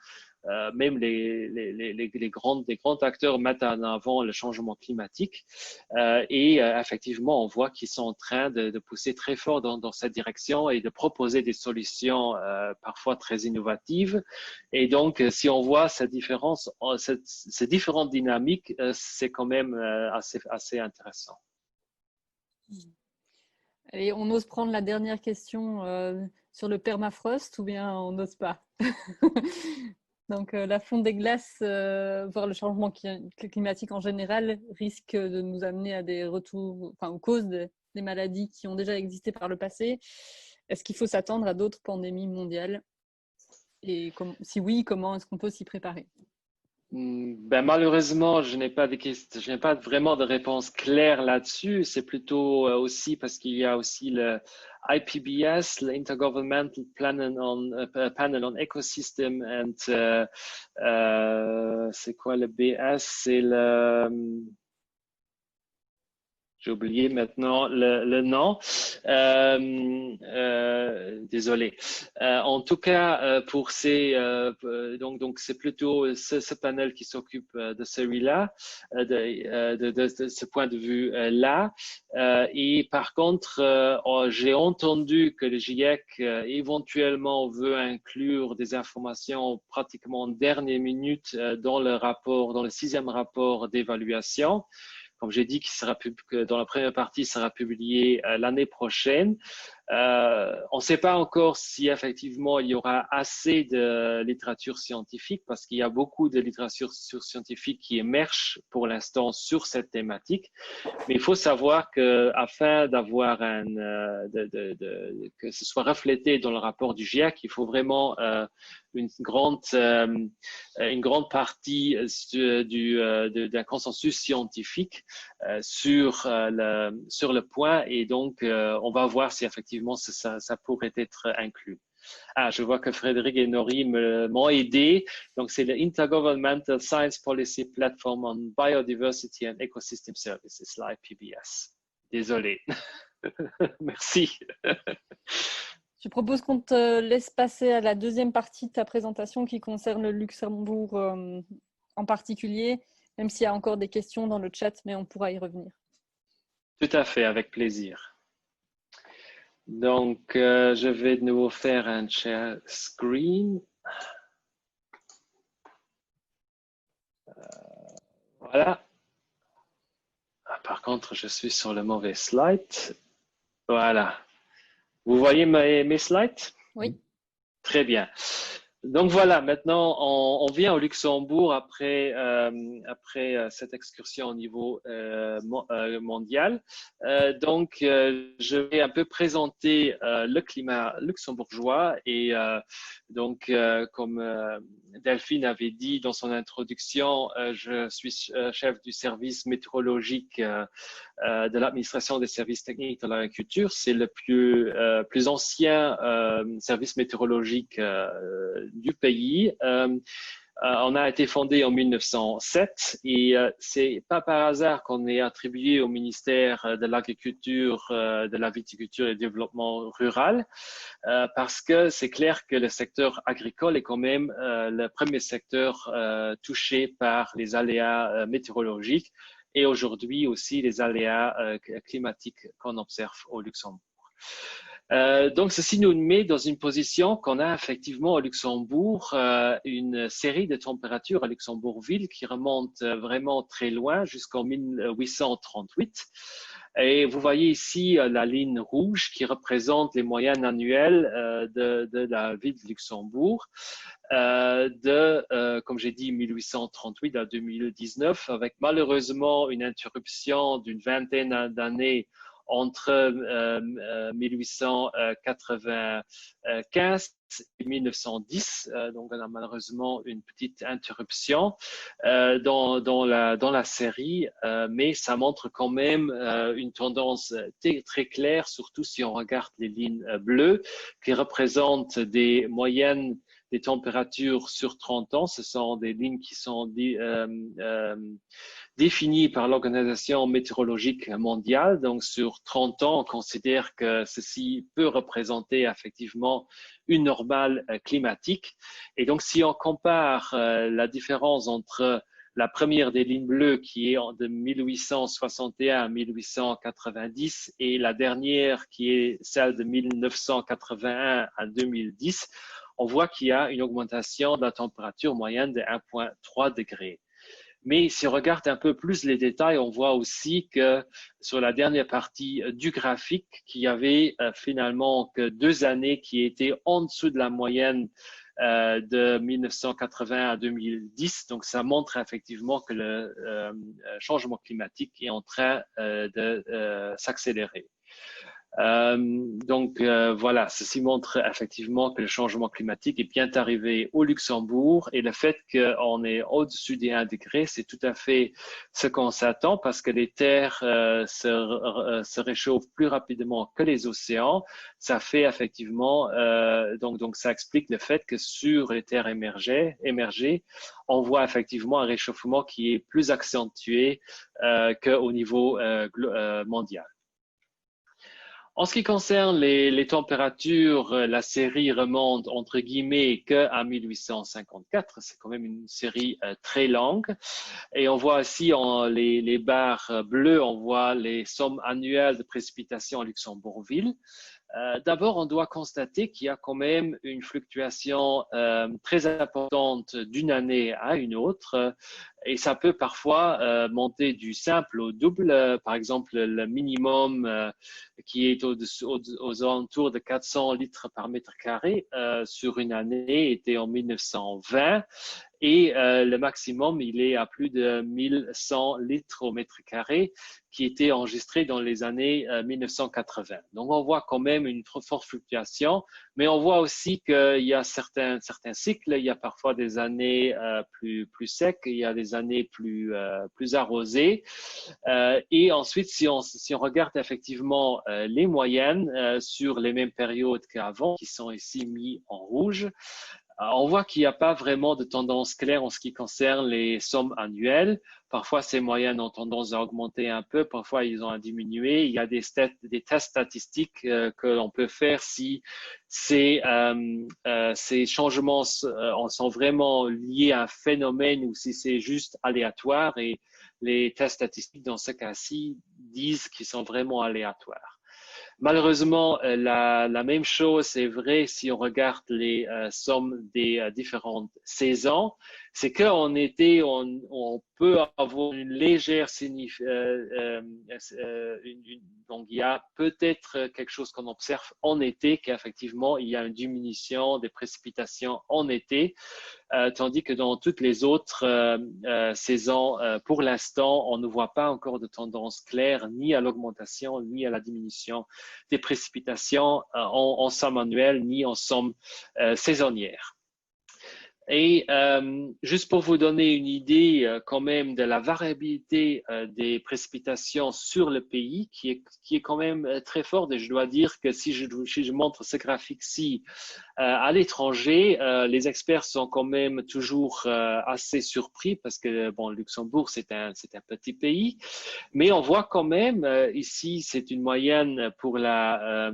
même les grands acteurs mettent en avant le changement climatique et effectivement, on voit qu'ils sont en train de pousser très fort dans cette direction et de proposer des solutions parfois très innovatives. Et donc, si on voit cette différence, ces différentes dynamiques, c'est quand même assez intéressant. Et on ose prendre la dernière question sur le permafrost ou bien on n'ose pas? Donc, la fonte des glaces, voire le changement climatique en général, risque de nous amener à des retours, enfin, aux causes des maladies qui ont déjà existé par le passé. Est-ce qu'il faut s'attendre à d'autres pandémies mondiales? Et si oui, comment est-ce qu'on peut s'y préparer? Ben, malheureusement, je n'ai pas vraiment de réponse claire là-dessus. C'est plutôt aussi parce qu'il y a aussi le IPBS, l'Intergovernmental Panel on Ecosystem, and c'est quoi le BS? C'est le J'ai oublié maintenant le nom. Désolé. En tout cas, pour donc c'est plutôt ce panel qui s'occupe de celui-là, de ce point de vue-là. Et par contre, j'ai entendu que le GIEC éventuellement veut inclure des informations pratiquement en dernière minute dans le rapport, dans le 6e rapport d'évaluation. Comme j'ai dit, que dans la première partie, sera publié l'année prochaine. On ne sait pas encore si effectivement il y aura assez de littérature scientifique parce qu'il y a beaucoup de littérature scientifique qui émerge pour l'instant sur cette thématique. Mais il faut savoir que afin d'avoir que ce soit reflété dans le rapport du GIEC, il faut vraiment une grande partie d'un consensus scientifique sur le point, et donc on va voir si effectivement ça pourrait être inclus. Ah, je vois que Frédéric et Nori m'ont aidé. Donc, c'est le Intergovernmental Science Policy Platform on Biodiversity and Ecosystem Services, l'IPBS. Désolé. Merci. Je propose qu'on te laisse passer à la deuxième partie de ta présentation qui concerne le Luxembourg en particulier, même s'il y a encore des questions dans le chat, mais on pourra y revenir. Tout à fait, avec plaisir. Donc, je vais de nouveau faire un share screen. Voilà. Par contre, je suis sur le mauvais slide. Voilà. Vous voyez mes slides? Oui. Très bien. Donc voilà, maintenant on vient au Luxembourg après cette excursion au niveau mondial. Donc je vais un peu présenter le climat luxembourgeois, et donc comme Delphine avait dit dans son introduction, je suis chef du service météorologique de l'administration des services techniques de l'agriculture. C'est le plus ancien service météorologique du pays. On a été fondé en 1907, et c'est pas par hasard qu'on est attribué au ministère de l'Agriculture, de la Viticulture et du Développement rural, parce que c'est clair que le secteur agricole est quand même le premier secteur touché par les aléas météorologiques, et aujourd'hui aussi les aléas climatiques qu'on observe au Luxembourg. Donc, ceci nous met dans une position qu'on a effectivement au Luxembourg une série de températures à Luxembourgville qui remontent vraiment très loin, jusqu'en 1838. Et vous voyez ici la ligne rouge qui représente les moyennes annuelles de la ville de Luxembourg, comme j'ai dit, 1838 à 2019, avec malheureusement une interruption d'une vingtaine d'années entre 1895 et 1910. Donc, on a malheureusement une petite interruption dans la série, mais ça montre quand même une tendance très claire, surtout si on regarde les lignes bleues qui représentent des moyennes des températures sur 30 ans. Ce sont des lignes qui sont définies par l'Organisation météorologique mondiale. Donc, sur 30 ans, on considère que ceci peut représenter effectivement une normale climatique. Et donc, si on compare la différence entre la première des lignes bleues qui est de 1861 à 1890 et la dernière qui est celle de 1981 à 2010, on voit qu'il y a une augmentation de la température moyenne de 1,3 degrés. Mais si on regarde un peu plus les détails, on voit aussi que sur la dernière partie du graphique, qu'il y avait finalement que 2 années qui étaient en dessous de la moyenne de 1980 à 2010. Donc, ça montre effectivement que le changement climatique est en train de s'accélérer. Voilà, ceci montre effectivement que le changement climatique est bien arrivé au Luxembourg et le fait qu'on est au-dessus des 1 degré, c'est tout à fait ce qu'on s'attend parce que les terres se réchauffent plus rapidement que les océans. Ça fait effectivement, donc ça explique le fait que sur les terres émergées, on voit effectivement un réchauffement qui est plus accentué qu'au niveau mondial. En ce qui concerne les températures, la série remonte entre guillemets qu'à 1854. C'est quand même une série très longue. Et on voit aussi les barres bleues, on voit les sommes annuelles de précipitations en Luxembourgville. D'abord, on doit constater qu'il y a quand même une fluctuation très importante d'une année à une autre et ça peut parfois monter du simple au double. Par exemple, le minimum qui est aux alentours de 400 litres par mètre carré sur une année était en 1920 et le maximum, il est à plus de 1100 litres au mètre carré qui était enregistré dans les années 1980. Donc, on voit quand même une trop forte fluctuation, mais on voit aussi qu'il y a certains cycles. Il y a parfois des années plus secs, il y a des années plus arrosées. Et ensuite, si on regarde effectivement les moyennes sur les mêmes périodes qu'avant, qui sont ici mis en rouge, on voit qu'il n'y a pas vraiment de tendance claire en ce qui concerne les sommes annuelles. Parfois, ces moyennes ont tendance à augmenter un peu, parfois ils ont à diminuer. Il y a des tests statistiques que l'on peut faire si ces changements sont vraiment liés à un phénomène ou si c'est juste aléatoire. Et les tests statistiques, dans ce cas-ci, disent qu'ils sont vraiment aléatoires. Malheureusement, la même chose est vraie si on regarde les sommes des différentes saisons. C'est qu'en été, on peut avoir une légère donc il y a peut-être quelque chose qu'on observe en été, qu'effectivement il y a une diminution des précipitations en été, tandis que dans toutes les autres saisons, pour l'instant, on ne voit pas encore de tendance claire ni à l'augmentation ni à la diminution des précipitations en somme annuelle ni en somme saisonnière. Et juste pour vous donner une idée quand même de la variabilité des précipitations sur le pays, qui est quand même très forte, et je dois dire que si je montre ce graphique-ci à l'étranger, les experts sont quand même toujours assez surpris parce que bon, Luxembourg c'est un petit pays, mais on voit quand même ici c'est une moyenne pour la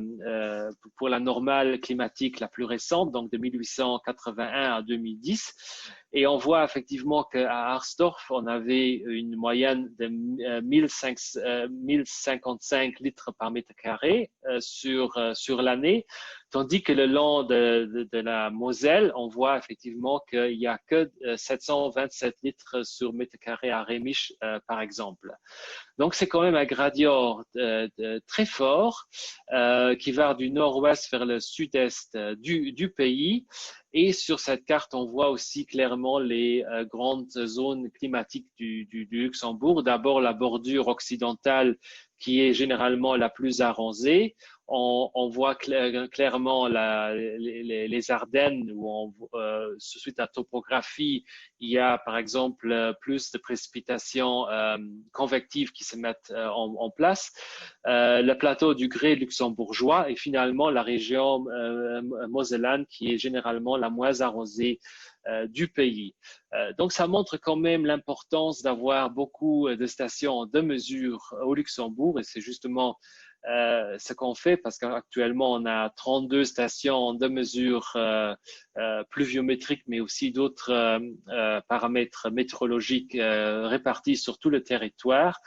normale climatique la plus récente, donc de 1881 à 2010. Et on voit effectivement qu'à Harsdorf, on avait une moyenne de 1055 litres par mètre carré sur l'année, tandis que le long de la Moselle, on voit effectivement qu'il n'y a que 727 litres sur mètre carré à Rémisch, par exemple. Donc, c'est quand même un gradient très fort qui va du nord-ouest vers le sud-est du pays. Et sur cette carte, on voit aussi clairement les grandes zones climatiques du Luxembourg. D'abord, la bordure occidentale qui est généralement la plus arrosée. On voit clairement les Ardennes où suite à la topographie, il y a par exemple plus de précipitations convectives qui se mettent en place. Le plateau du Grès luxembourgeois et finalement la région mosellane qui est généralement la moins arrosée du pays. Donc, ça montre quand même l'importance d'avoir beaucoup de stations de mesure au Luxembourg et c'est justement ce qu'on fait parce qu'actuellement on a 32 stations de mesure pluviométriques mais aussi d'autres paramètres météorologiques répartis sur tout le territoire.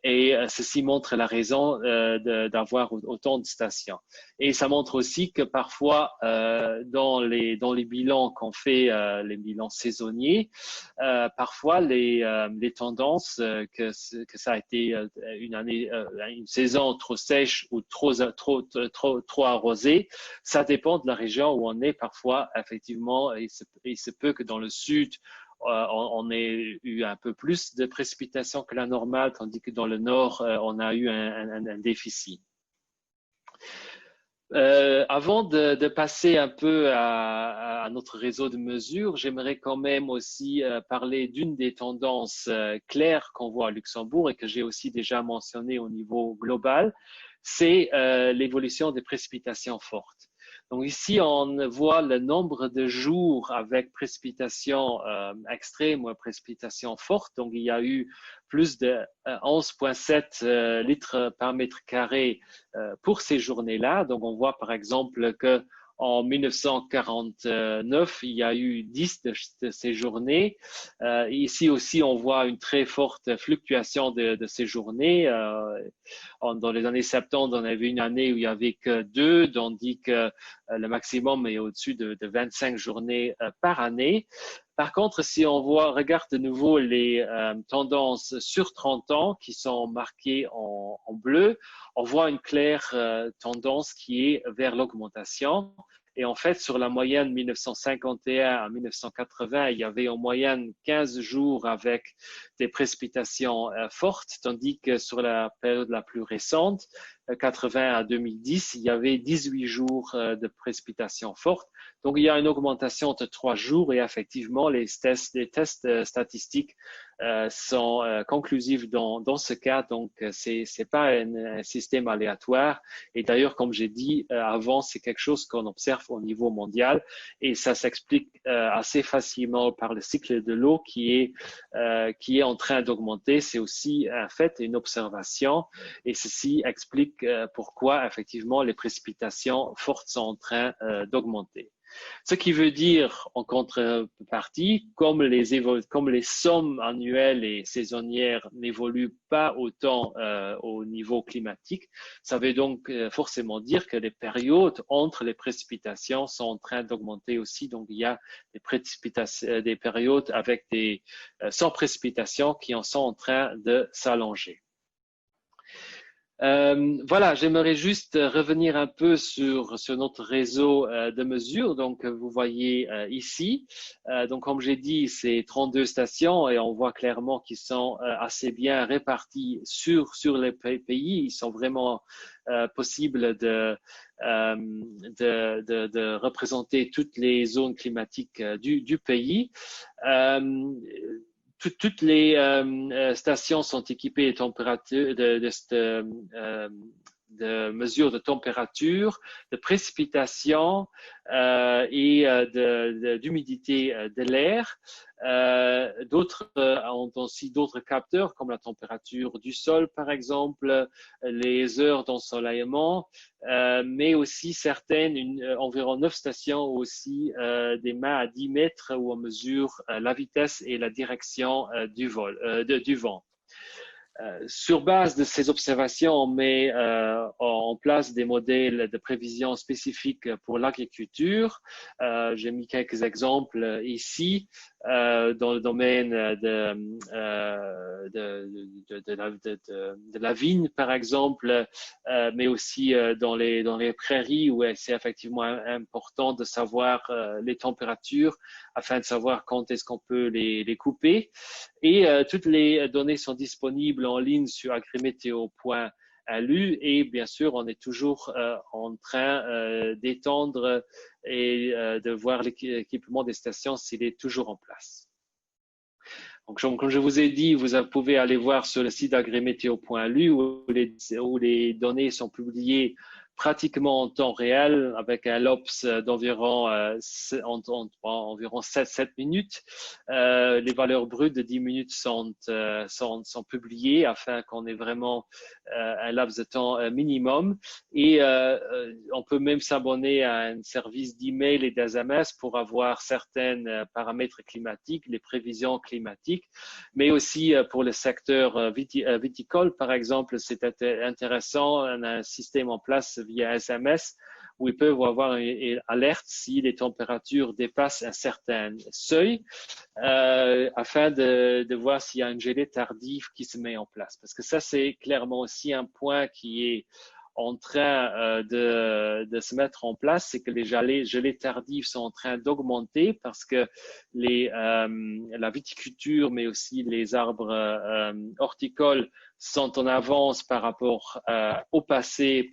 Et ceci montre la raison d'avoir autant de stations. Et ça montre aussi que parfois, dans les bilans qu'on fait, les bilans saisonniers, parfois les tendances que ça a été une saison trop sèche ou trop arrosée, ça dépend de la région où on est. Parfois, effectivement, il se peut que dans le sud, on ait eu un peu plus de précipitations que la normale, tandis que dans le nord, on a eu un déficit. Avant de passer un peu à notre réseau de mesures, j'aimerais quand même aussi parler d'une des tendances claires qu'on voit à Luxembourg et que j'ai aussi déjà mentionné au niveau global, c'est l'évolution des précipitations fortes. Donc ici, on voit le nombre de jours avec précipitations extrêmes ou précipitations fortes. Donc il y a eu plus de 11,7 litres par mètre carré pour ces journées-là. Donc, on voit par exemple que en 1949, il y a eu 10 de ces journées. Ici aussi, on voit une très forte fluctuation de ces journées. Dans les années 70, on avait une année où il y avait que 2, tandis que le maximum est au-dessus de 25 journées par année. Par contre, si on regarde de nouveau les tendances sur 30 ans qui sont marquées en bleu, on voit une claire tendance qui est vers l'augmentation. Et en fait, sur la moyenne 1951 à 1980, il y avait en moyenne 15 jours avec des précipitations fortes, tandis que sur la période la plus récente, 80 à 2010, il y avait 18 jours de précipitations fortes. Donc, il y a une augmentation de 3 jours et effectivement, les tests statistiques sont conclusifs dans ce cas. Donc, c'est pas un système aléatoire. Et d'ailleurs, comme j'ai dit avant, c'est quelque chose qu'on observe au niveau mondial et ça s'explique assez facilement par le cycle de l'eau qui est en train d'augmenter. C'est aussi un fait, une observation et ceci explique pourquoi effectivement les précipitations fortes sont en train d'augmenter. Ce qui veut dire, en contrepartie, comme les sommes annuelles et saisonnières n'évoluent pas autant au niveau climatique, ça veut donc forcément dire que les périodes entre les précipitations sont en train d'augmenter aussi. Donc, il y a des périodes avec sans précipitations qui en sont en train de s'allonger. Voilà, j'aimerais juste revenir un peu sur notre réseau de mesures. Donc, vous voyez ici, donc comme j'ai dit, c'est 32 stations et on voit clairement qu'ils sont assez bien répartis sur les pays. Ils sont vraiment possibles de représenter toutes les zones climatiques du pays. Toutes les stations sont équipées de mesures de température, de précipitation et d'humidité de l'air. D'autres ont aussi d'autres capteurs comme la température du sol, par exemple, les heures d'ensoleillement, mais aussi certaines, environ 9 stations aussi des mâts à 10 mètres où on mesure la vitesse et la direction du vent. Sur base de ces observations, on met en place des modèles de prévision spécifiques pour l'agriculture. J'ai mis quelques exemples ici dans le domaine de la vigne, par exemple, mais aussi dans les prairies où c'est effectivement important de savoir les températures afin de savoir quand est-ce qu'on peut les couper. Et toutes les données sont disponibles en ligne sur agrimeteo.lu et bien sûr, on est toujours en train d'étendre et de voir l'équipement des stations s'il est toujours en place. Donc, comme je vous ai dit, vous pouvez aller voir sur le site agrimeteo.lu où les données sont publiées pratiquement en temps réel avec un laps d'environ environ 7 minutes. Les valeurs brutes de 10 minutes sont publiées afin qu'on ait vraiment un laps de temps minimum. Et on peut même s'abonner à un service d'email et d'SMS pour avoir certains paramètres climatiques, les prévisions climatiques, mais aussi pour le secteur viticole, par exemple, c'est intéressant. On a un système en place via SMS où ils peuvent avoir une alerte si les températures dépassent un certain seuil afin de voir s'il y a une gelée tardive qui se met en place. Parce que ça, c'est clairement aussi un point qui est en train de se mettre en place, c'est que les gelées tardives sont en train d'augmenter parce que la viticulture, mais aussi les arbres horticoles sont en avance par rapport au passé,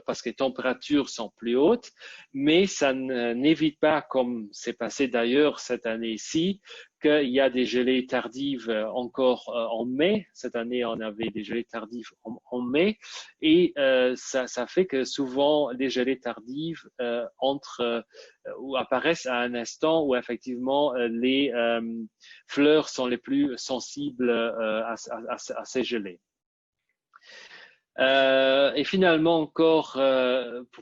parce que les températures sont plus hautes, mais ça n'évite pas, comme c'est passé d'ailleurs cette année-ci, qu'il y a des gelées tardives encore en mai. Cette année, on avait des gelées tardives en mai, et ça fait que souvent les gelées tardives ou apparaissent à un instant où effectivement les fleurs sont les plus sensibles à ces gelées. Et finalement encore,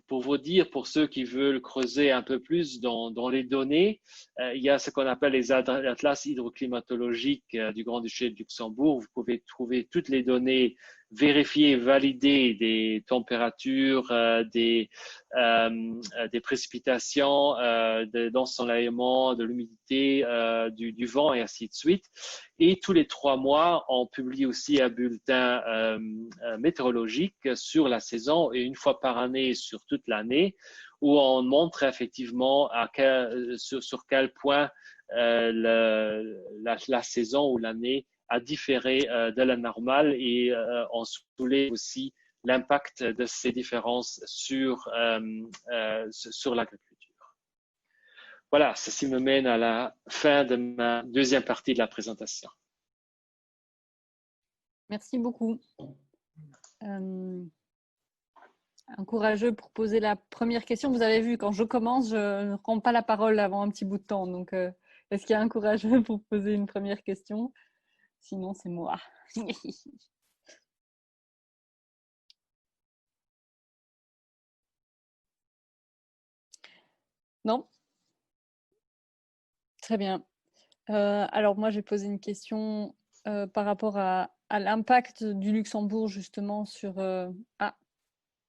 pour vous dire, pour ceux qui veulent creuser un peu plus dans les données, il y a ce qu'on appelle les atlas hydroclimatologiques du Grand-Duché de Luxembourg. Vous pouvez trouver toutes les données vérifiées, validées des températures, des précipitations, de l'ensoleillement, de l'humidité, du vent et ainsi de suite. Et tous les 3 mois, on publie aussi un bulletin météorologique sur la saison et une fois par année sur toute l'année, où on montre effectivement sur quel point la saison ou l'année a différé de la normale, et on soulève aussi l'impact de ces différences sur l'agriculture. Voilà, ceci me mène à la fin de ma deuxième partie de la présentation. Merci beaucoup. Un courageux pour poser la première question. Vous avez vu, quand je commence, je ne prends pas la parole avant un petit bout de temps. Donc, est-ce qu'il y a un courageux pour poser une première question? Sinon, c'est moi. Non? Très bien. Alors, moi, j'ai posé une question par rapport à l'impact du Luxembourg, justement, sur...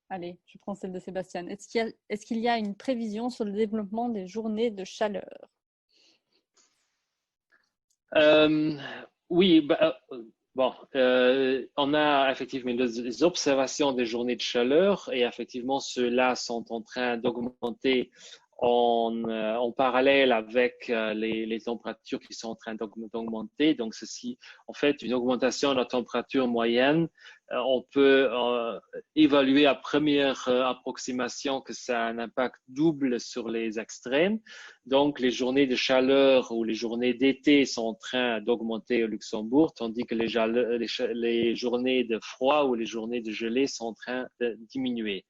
allez, je prends celle de Sébastien. Est-ce qu'il y a une prévision sur le développement des journées de chaleur? Oui, bon, on a effectivement des observations des journées de chaleur, et effectivement, ceux-là sont en train d'augmenter en parallèle avec les températures qui sont en train d'augmenter. Donc, ceci, en fait, une augmentation de la température moyenne, on peut évaluer à première approximation que ça a un impact double sur les extrêmes. Donc, les journées de chaleur ou les journées d'été sont en train d'augmenter au Luxembourg, tandis que les journées de froid ou les journées de gelée sont en train de diminuer.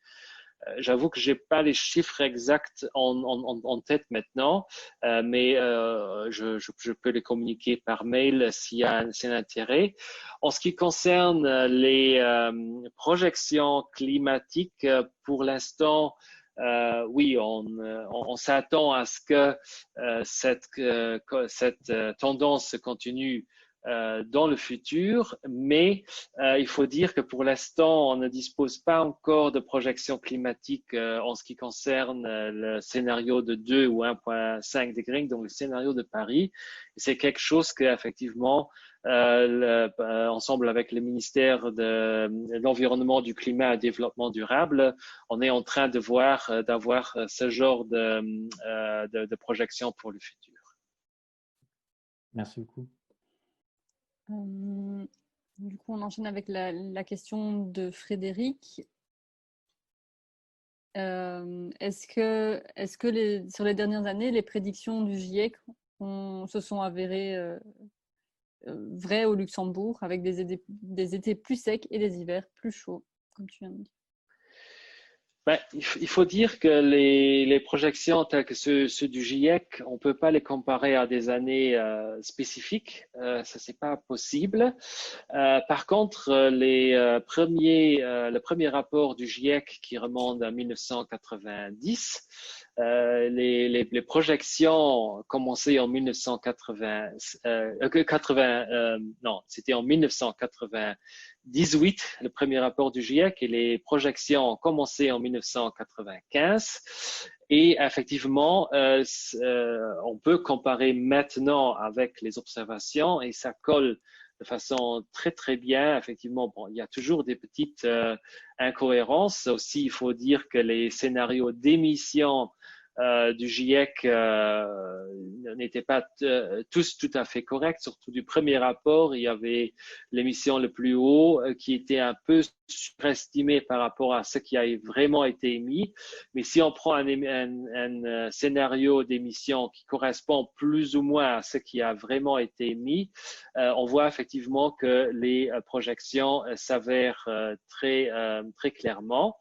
J'avoue que j'ai pas les chiffres exacts en tête maintenant, mais je peux les communiquer par mail s'il y a un intérêt. En ce qui concerne les projections climatiques, pour l'instant, oui, on s'attend à ce que cette tendance se continue dans le futur, mais il faut dire que pour l'instant, on ne dispose pas encore de projections climatiques en ce qui concerne le scénario de 2 ou 1,5 degrés, donc le scénario de Paris. C'est quelque chose que effectivement, ensemble avec le ministère de l'Environnement, du Climat et du Développement durable, on est en train d'avoir ce genre de projections pour le futur. Merci beaucoup. Du coup, on enchaîne avec la question de Frédéric. Est-ce que sur les dernières années, les prédictions du GIEC se sont avérées vraies au Luxembourg, avec des étés plus secs et des hivers plus chauds, comme tu viens de dire? Il faut dire que les projections telles que ceux du GIEC, on peut pas les comparer à des années spécifiques. Ça, c'est pas possible. Par contre, le premier rapport du GIEC qui remonte à 1990, les projections commençaient en 1980, non, c'était en 1998, le premier rapport du GIEC, et les projections ont commencé en 1995. Et effectivement, on peut comparer maintenant avec les observations, et ça colle de façon très très bien. Effectivement, bon, il y a toujours des petites incohérences. Aussi, il faut dire que les scénarios d'émission du GIEC n'étaient pas tous tout à fait corrects. Surtout du premier rapport, il y avait l'émission le plus haut qui était un peu surestimé par rapport à ce qui a vraiment été émis. Mais si on prend un scénario d'émission qui correspond plus ou moins à ce qui a vraiment été émis, on voit effectivement que les projections s'avèrent très clairement.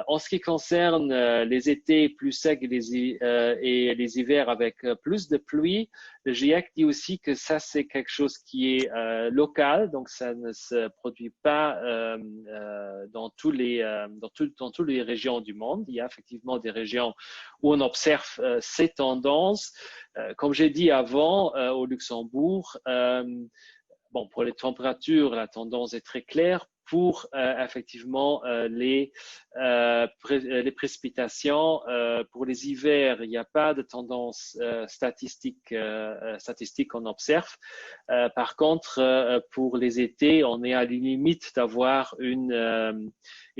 En ce qui concerne les étés plus secs et les hivers avec plus de pluie, le GIEC dit aussi que ça, c'est quelque chose qui est local, donc ça ne se produit pas dans toutes les régions du monde. Il y a effectivement des régions où on observe ces tendances. Comme j'ai dit avant, au Luxembourg, bon, pour les températures, la tendance est très claire. Pour effectivement les précipitations, pour les hivers, il n'y a pas de tendance statistique qu'on observe. Par contre, pour les étés, on est à la limite d'avoir une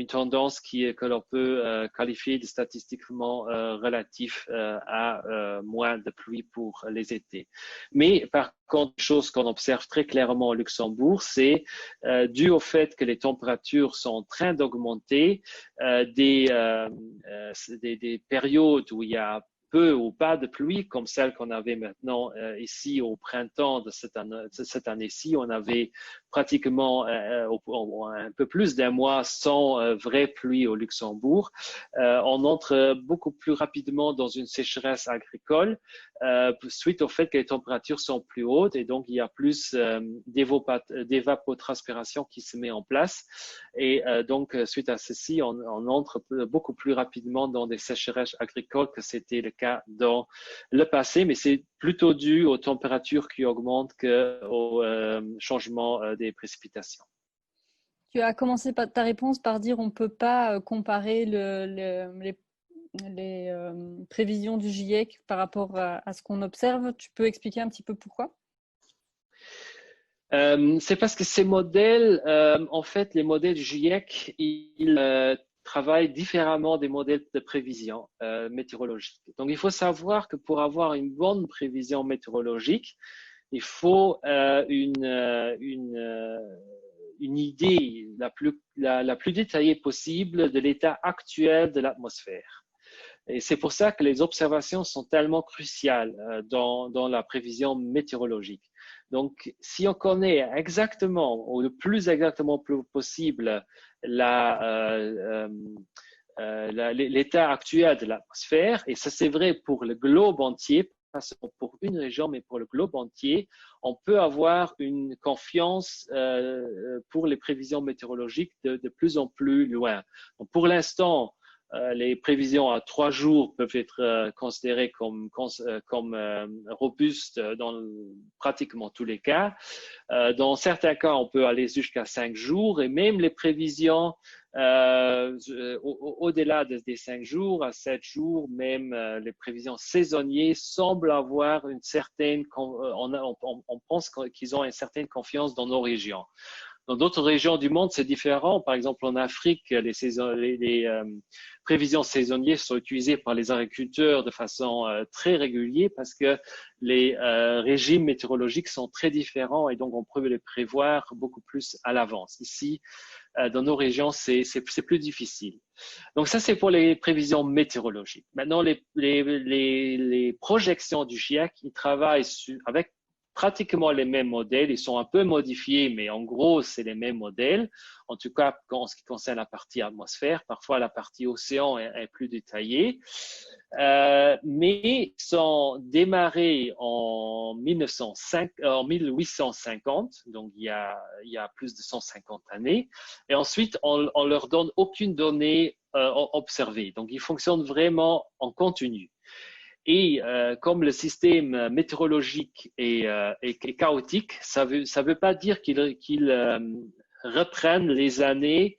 tendance que l'on peut qualifier de statistiquement relatif à moins de pluie pour les étés. Mais par contre, chose qu'on observe très clairement au Luxembourg, c'est dû au fait que les températures sont en train d'augmenter, des périodes où il y a peu ou pas de pluie, comme celle qu'on avait maintenant ici au printemps de cette année-ci. On avait pratiquement un peu plus d'un mois sans vraie pluie au Luxembourg. On entre beaucoup plus rapidement dans une sécheresse agricole suite au fait que les températures sont plus hautes et donc il y a plus d'évapotranspiration qui se met en place. Et donc, suite à ceci, on entre beaucoup plus rapidement dans des sécheresses agricoles que c'était le cas dans le passé, mais c'est plutôt dû aux températures qui augmentent qu'au changement des précipitations. Tu as commencé ta réponse par dire on ne peut pas comparer les prévisions du GIEC par rapport à ce qu'on observe. Tu peux expliquer un petit peu pourquoi ? C'est parce que ces modèles, en fait, les modèles du GIEC, ils travaillent différemment des modèles de prévision météorologique. Donc, il faut savoir que pour avoir une bonne prévision météorologique, il faut une idée la plus détaillée possible de l'état actuel de l'atmosphère. Et c'est pour ça que les observations sont tellement cruciales dans la prévision météorologique. Donc, si on connaît exactement, ou le plus exactement possible, l'état actuel de l'atmosphère, et ça c'est vrai pour le globe entier, pas seulement pour une région, mais pour le globe entier, on peut avoir une confiance pour les prévisions météorologiques de plus en plus loin. Donc, pour l'instant, les prévisions à 3 jours peuvent être considérées comme robustes dans pratiquement tous les cas. Dans certains cas, on peut aller jusqu'à 5 jours et même les prévisions au-delà des 5 jours, à 7 jours, même les prévisions saisonnières semblent avoir une certaine, on pense qu'ils ont une certaine confiance dans nos régions. Dans d'autres régions du monde, c'est différent. Par exemple, en Afrique, les prévisions saisonnières sont utilisées par les agriculteurs de façon très régulière parce que les régimes météorologiques sont très différents et donc on peut les prévoir beaucoup plus à l'avance. Ici, dans nos régions, c'est plus difficile. Donc ça, c'est pour les prévisions météorologiques. Maintenant, les projections du GIEC, ils travaillent avec pratiquement les mêmes modèles. Ils sont un peu modifiés, mais en gros, c'est les mêmes modèles. En tout cas, en ce qui concerne la partie atmosphère, parfois la partie océan est plus détaillée. Mais sont démarrés en 1850, donc il y a plus de 150 années. Et ensuite, on leur donne aucune donnée observée. Donc, ils fonctionnent vraiment en continu. Et comme le système météorologique est chaotique, ça veut pas dire qu'ils reprennent les années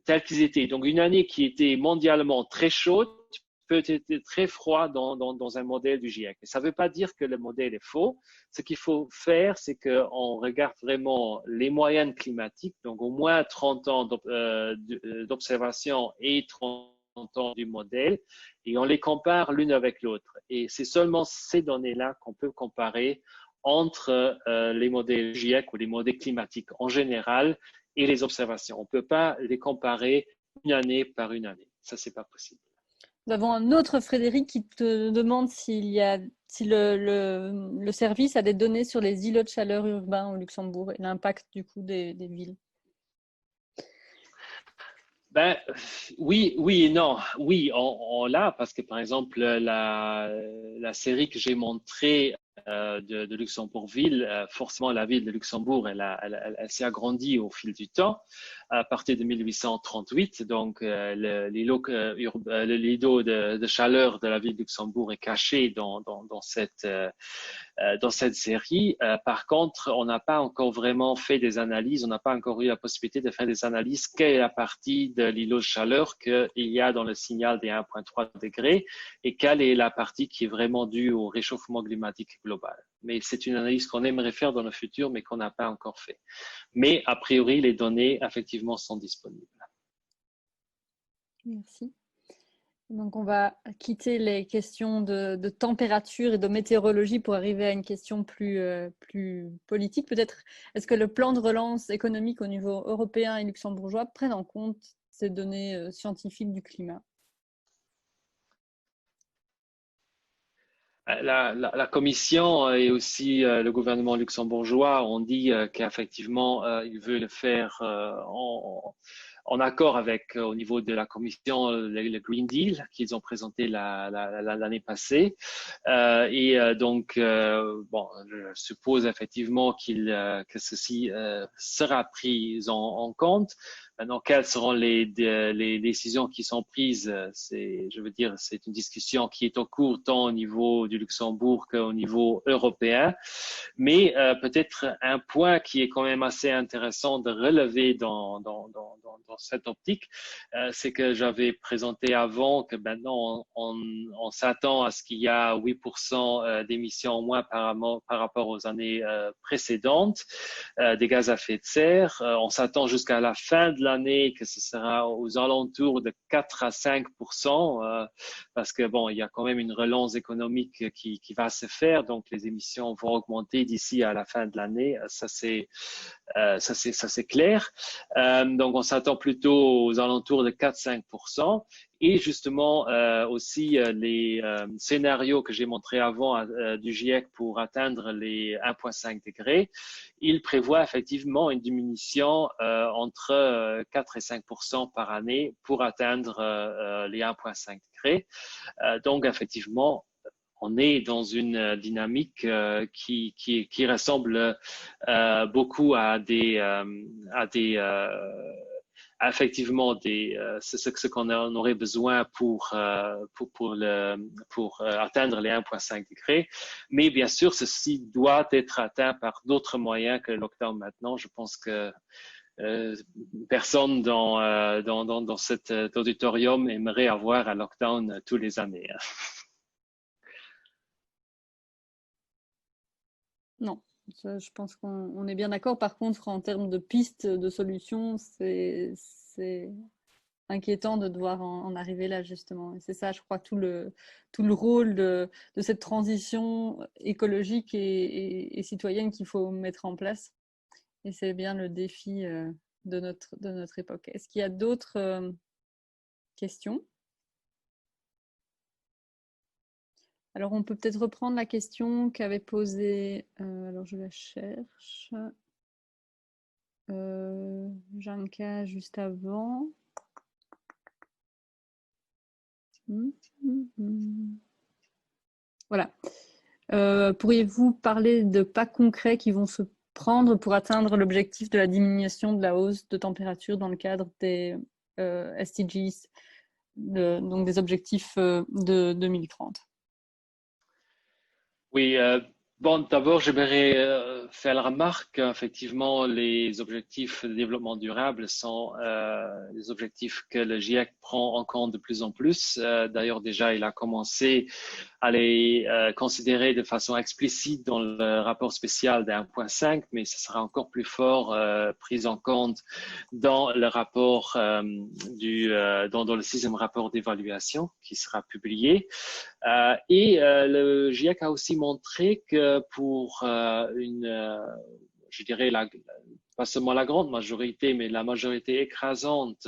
telles qu'ils étaient. Donc, une année qui était mondialement très chaude peut être très froid dans un modèle du GIEC. Et ça ne veut pas dire que le modèle est faux. Ce qu'il faut faire, c'est qu'on regarde vraiment les moyennes climatiques, donc au moins 30 ans d'observation et 30 temps du modèle et on les compare l'une avec l'autre. Et c'est seulement ces données-là qu'on peut comparer entre les modèles GIEC ou les modèles climatiques en général et les observations. On ne peut pas les comparer une année par une année. Ça, c'est pas possible. Nous avons un autre Frédéric qui te demande si le service a des données sur les îlots de chaleur urbains au Luxembourg et l'impact du coup des villes. Ben, oui, oui et non. Oui, on l'a parce que, par exemple, la série que j'ai montrée de Luxembourgville, forcément, la ville de Luxembourg, elle s'est agrandie au fil du temps. À partir de 1838, donc, l'îlot de chaleur de la ville de Luxembourg est caché dans cette série. Par contre, on n'a pas encore vraiment fait des analyses, on n'a pas encore eu la possibilité de faire des analyses. Quelle est la partie de l'îlot de chaleur qu'il y a dans le signal des 1,3 degrés et quelle est la partie qui est vraiment due au réchauffement climatique global. Mais c'est une analyse qu'on aimerait faire dans le futur, mais qu'on n'a pas encore fait. Mais a priori, les données, effectivement, sont disponibles. Merci. Donc, on va quitter les questions de température et de météorologie pour arriver à une question plus politique. Peut-être, est-ce que le plan de relance économique au niveau européen et luxembourgeois prenne en compte ces données scientifiques du climat? La Commission et aussi le gouvernement luxembourgeois ont dit qu'effectivement, ils veulent faire en accord avec, au niveau de la Commission, le Green Deal qu'ils ont présenté l'année passée. Donc, bon, je suppose effectivement que ceci sera pris en compte. Maintenant, quelles seront les décisions qui sont prises? Je veux dire, c'est une discussion qui est en cours tant au niveau du Luxembourg qu'au niveau européen. Mais peut-être un point qui est quand même assez intéressant de relever dans cette optique, c'est que j'avais présenté avant que maintenant on s'attend à ce qu'il y a 8% d'émissions en moins par rapport aux années précédentes des gaz à effet de serre. On s'attend jusqu'à la fin de l'année que ce sera aux alentours de 4 à 5%, parce que bon, il y a quand même une relance économique qui va se faire, donc les émissions vont augmenter d'ici à la fin de l'année. Ça c'est clair. Donc on s'attend plutôt aux alentours de 4-5%. Et justement aussi les scénarios que j'ai montrés avant du GIEC pour atteindre les 1,5 degrés, ils prévoient effectivement une diminution entre 4 et 5% par année pour atteindre les 1,5 degrés. Donc effectivement, on est dans une dynamique qui ressemble beaucoup à effectivement ce qu'on aurait besoin pour atteindre les 1,5 degrés. Mais bien sûr, ceci doit être atteint par d'autres moyens que le lockdown maintenant. Je pense que personne dans cet auditorium aimerait avoir un lockdown tous les années. Non, je pense qu'on est bien d'accord. Par contre, en termes de pistes, de solutions, c'est inquiétant de devoir en arriver là, justement. Et c'est ça, je crois, tout le rôle de cette transition écologique et citoyenne qu'il faut mettre en place. Et c'est bien le défi de notre époque. Est-ce qu'il y a d'autres questions? Alors, on peut peut-être reprendre la question qu'avait posée, alors je la cherche, Janka juste avant. Voilà. Pourriez-vous parler de pas concrets qui vont se prendre pour atteindre l'objectif de la diminution de la hausse de température dans le cadre des SDGs, donc des objectifs de 2030? Oui, Bon, d'abord, j'aimerais faire la remarque qu'effectivement, les objectifs de développement durable sont des objectifs que le GIEC prend en compte de plus en plus. D'ailleurs, déjà, il a commencé à les considérer de façon explicite dans le rapport spécial de 1.5, mais ce sera encore plus fort pris en compte dans le rapport dans le 6e rapport d'évaluation qui sera publié. Le GIEC a aussi montré que pour je dirais, pas seulement la grande majorité, mais la majorité écrasante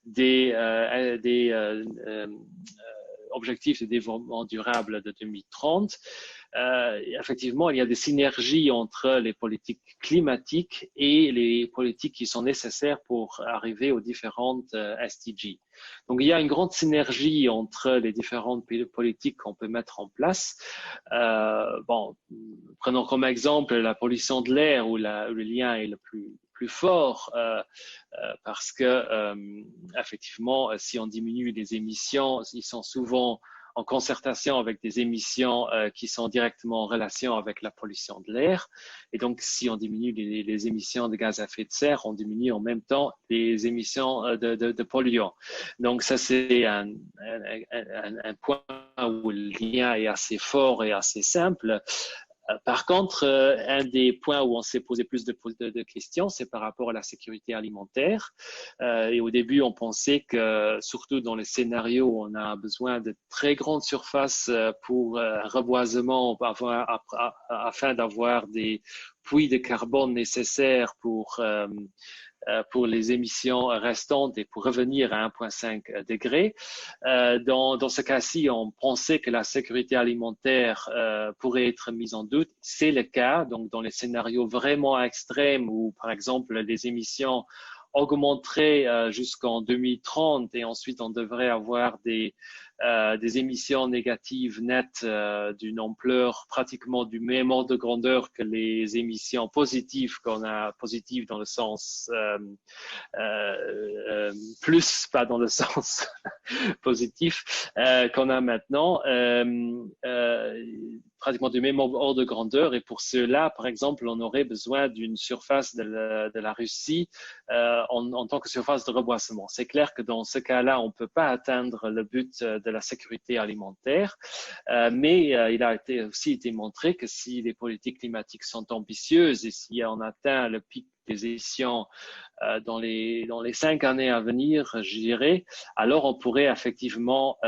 des objectifs de développement durable de 2030, effectivement, il y a des synergies entre les politiques climatiques et les politiques qui sont nécessaires pour arriver aux différentes SDG. Donc, il y a une grande synergie entre les différentes politiques qu'on peut mettre en place. Prenons comme exemple la pollution de l'air où le lien est le plus fort parce que effectivement, si on diminue les émissions, ils sont souvent en concertation avec des émissions qui sont directement en relation avec la pollution de l'air. Et donc, si on diminue les émissions de gaz à effet de serre, on diminue en même temps les émissions de polluants. Donc, ça, c'est un point où le lien est assez fort et assez simple. Par contre, un des points où on s'est posé plus de questions, c'est par rapport à la sécurité alimentaire. Et au début, on pensait que, surtout dans les scénarios où on a besoin de très grandes surfaces pour un reboisement, afin d'avoir des puits de carbone nécessaires pour les émissions restantes et pour revenir à 1,5 degré. Dans ce cas-ci, on pensait que la sécurité alimentaire pourrait être mise en doute. C'est le cas, donc dans les scénarios vraiment extrêmes où, par exemple, les émissions augmenteraient jusqu'en 2030 et ensuite on devrait avoir des émissions négatives nettes d'une ampleur pratiquement du même ordre de grandeur que les émissions positives qu'on a, positives dans le sens plus, pas dans le sens positif qu'on a maintenant, pratiquement du même ordre de grandeur. Et pour cela, par exemple, on aurait besoin d'une surface de la Russie en tant que surface de reboisement. C'est clair que dans ce cas-là, on ne peut pas atteindre le but de la sécurité alimentaire, mais il a aussi été montré que si les politiques climatiques sont ambitieuses et si on atteint le pic des émissions dans les 5 années à venir, je dirais, alors on pourrait effectivement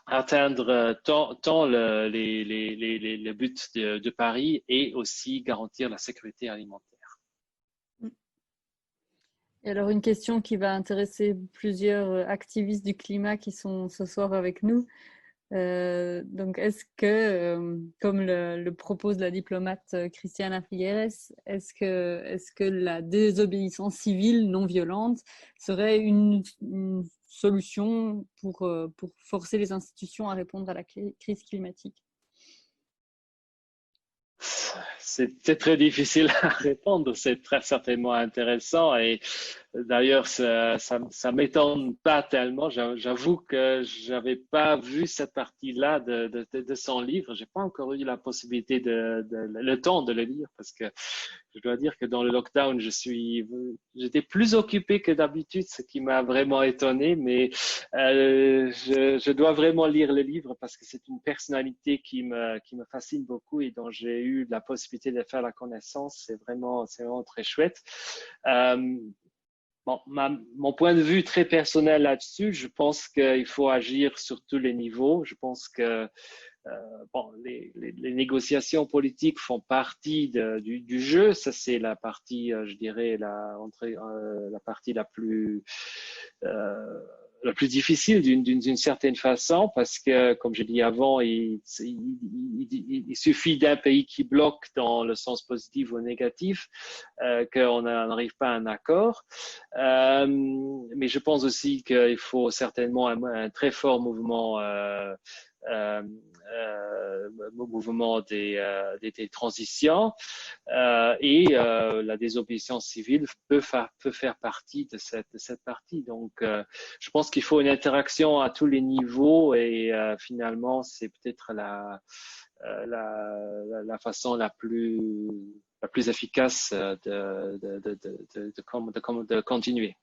atteindre tant le but de Paris et aussi garantir la sécurité alimentaire. Et alors, une question qui va intéresser plusieurs activistes du climat qui sont ce soir avec nous. Donc, est-ce que, comme le propose la diplomate Christiana Figueres, est-ce que la désobéissance civile non violente serait une solution pour forcer les institutions à répondre à la crise climatique? C'est très difficile à répondre, c'est très certainement intéressant et d'ailleurs ça m'étonne pas tellement. J'avoue que j'avais pas vu cette partie-là de son livre. J'ai pas encore eu la possibilité le temps de le lire parce que je dois dire que dans le lockdown j'étais plus occupé que d'habitude, ce qui m'a vraiment étonné. Mais je dois vraiment lire le livre parce que c'est une personnalité qui me fascine beaucoup et dont j'ai eu la possibilité de faire la connaissance. C'est vraiment très chouette. Bon, mon point de vue très personnel là-dessus, je pense qu'il faut agir sur tous les niveaux. Je pense que les négociations politiques font partie du jeu. Ça, c'est la partie, je dirais, la partie la plus difficile d'une certaine façon, parce que, comme je dis avant, il suffit d'un pays qui bloque dans le sens positif ou négatif qu'on n'arrive pas à un accord. Mais je pense aussi qu'il faut certainement un très fort mouvement mouvement des transitions et la désobéissance civile peut faire partie de cette partie. Donc, je pense qu'il faut une interaction à tous les niveaux et finalement, c'est peut-être la façon la plus efficace de continuer.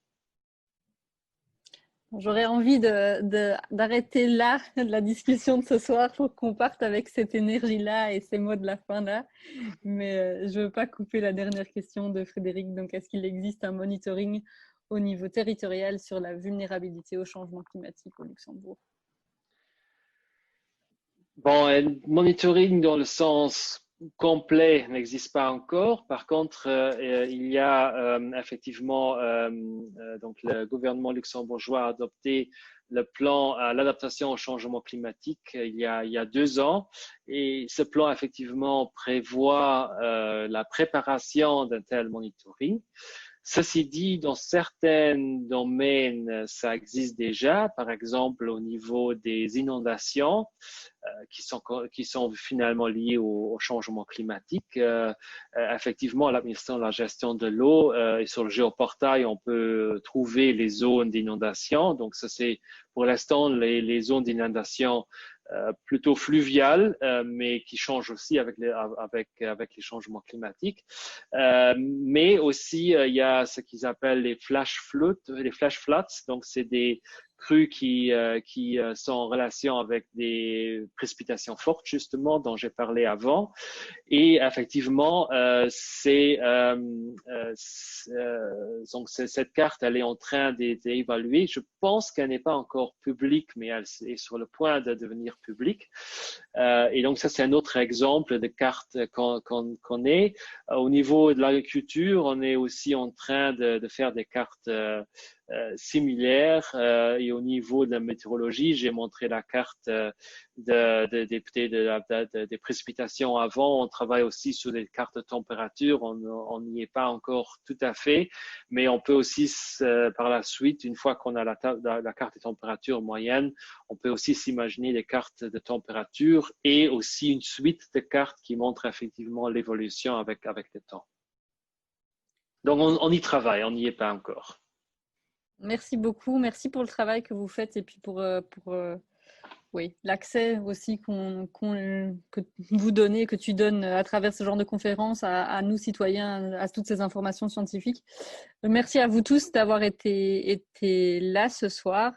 J'aurais envie d'arrêter là la discussion de ce soir pour qu'on parte avec cette énergie-là et ces mots de la fin-là. Mais je ne veux pas couper la dernière question de Frédéric. Donc, est-ce qu'il existe un monitoring au niveau territorial sur la vulnérabilité au changement climatique au Luxembourg? Bon, monitoring dans le sens complet n'existe pas encore. Par contre, il y a effectivement, donc le gouvernement luxembourgeois a adopté le plan à l'adaptation au changement climatique il y a 2 ans. Et ce plan, effectivement, prévoit la préparation d'un tel monitoring. Ceci dit, dans certains domaines, ça existe déjà, par exemple au niveau des inondations qui sont finalement liées au changement climatique. Effectivement, l'administration de la gestion de l'eau et sur le géoportail, on peut trouver les zones d'inondation. Donc, ça c'est pour l'instant les zones d'inondation plutôt fluviales, mais qui changent aussi avec les changements climatiques. Mais aussi, il y a ce qu'ils appellent les flash floods. Donc, c'est des crues qui sont en relation avec des précipitations fortes, justement, dont j'ai parlé avant. Et effectivement, donc cette carte, elle est en train d'être évaluée. Je pense qu'elle n'est pas encore publique, mais elle est sur le point de devenir publique. Et donc, ça, c'est un autre exemple de carte qu'on est. Au niveau de l'agriculture, on est aussi en train de faire des cartes similaires. Et au niveau de la météorologie, j'ai montré la carte des précipitations avant. On travaille aussi sur des cartes de température. On n'y est pas encore tout à fait, mais on peut aussi, par la suite, une fois qu'on a la carte de température moyenne, on peut aussi s'imaginer des cartes de température et aussi une suite de cartes qui montrent effectivement l'évolution avec le temps. Donc, on y travaille, on n'y est pas encore. Merci beaucoup. Merci pour le travail que vous faites et puis pour oui, l'accès aussi que vous donnez, que tu donnes à travers ce genre de conférences à nous citoyens, à toutes ces informations scientifiques. Merci à vous tous d'avoir été là ce soir.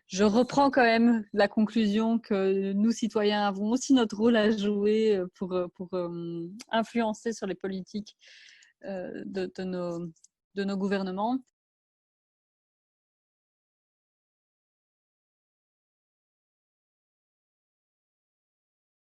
Je reprends quand même la conclusion que nous citoyens avons aussi notre rôle à jouer pour influencer sur les politiques de nos gouvernements.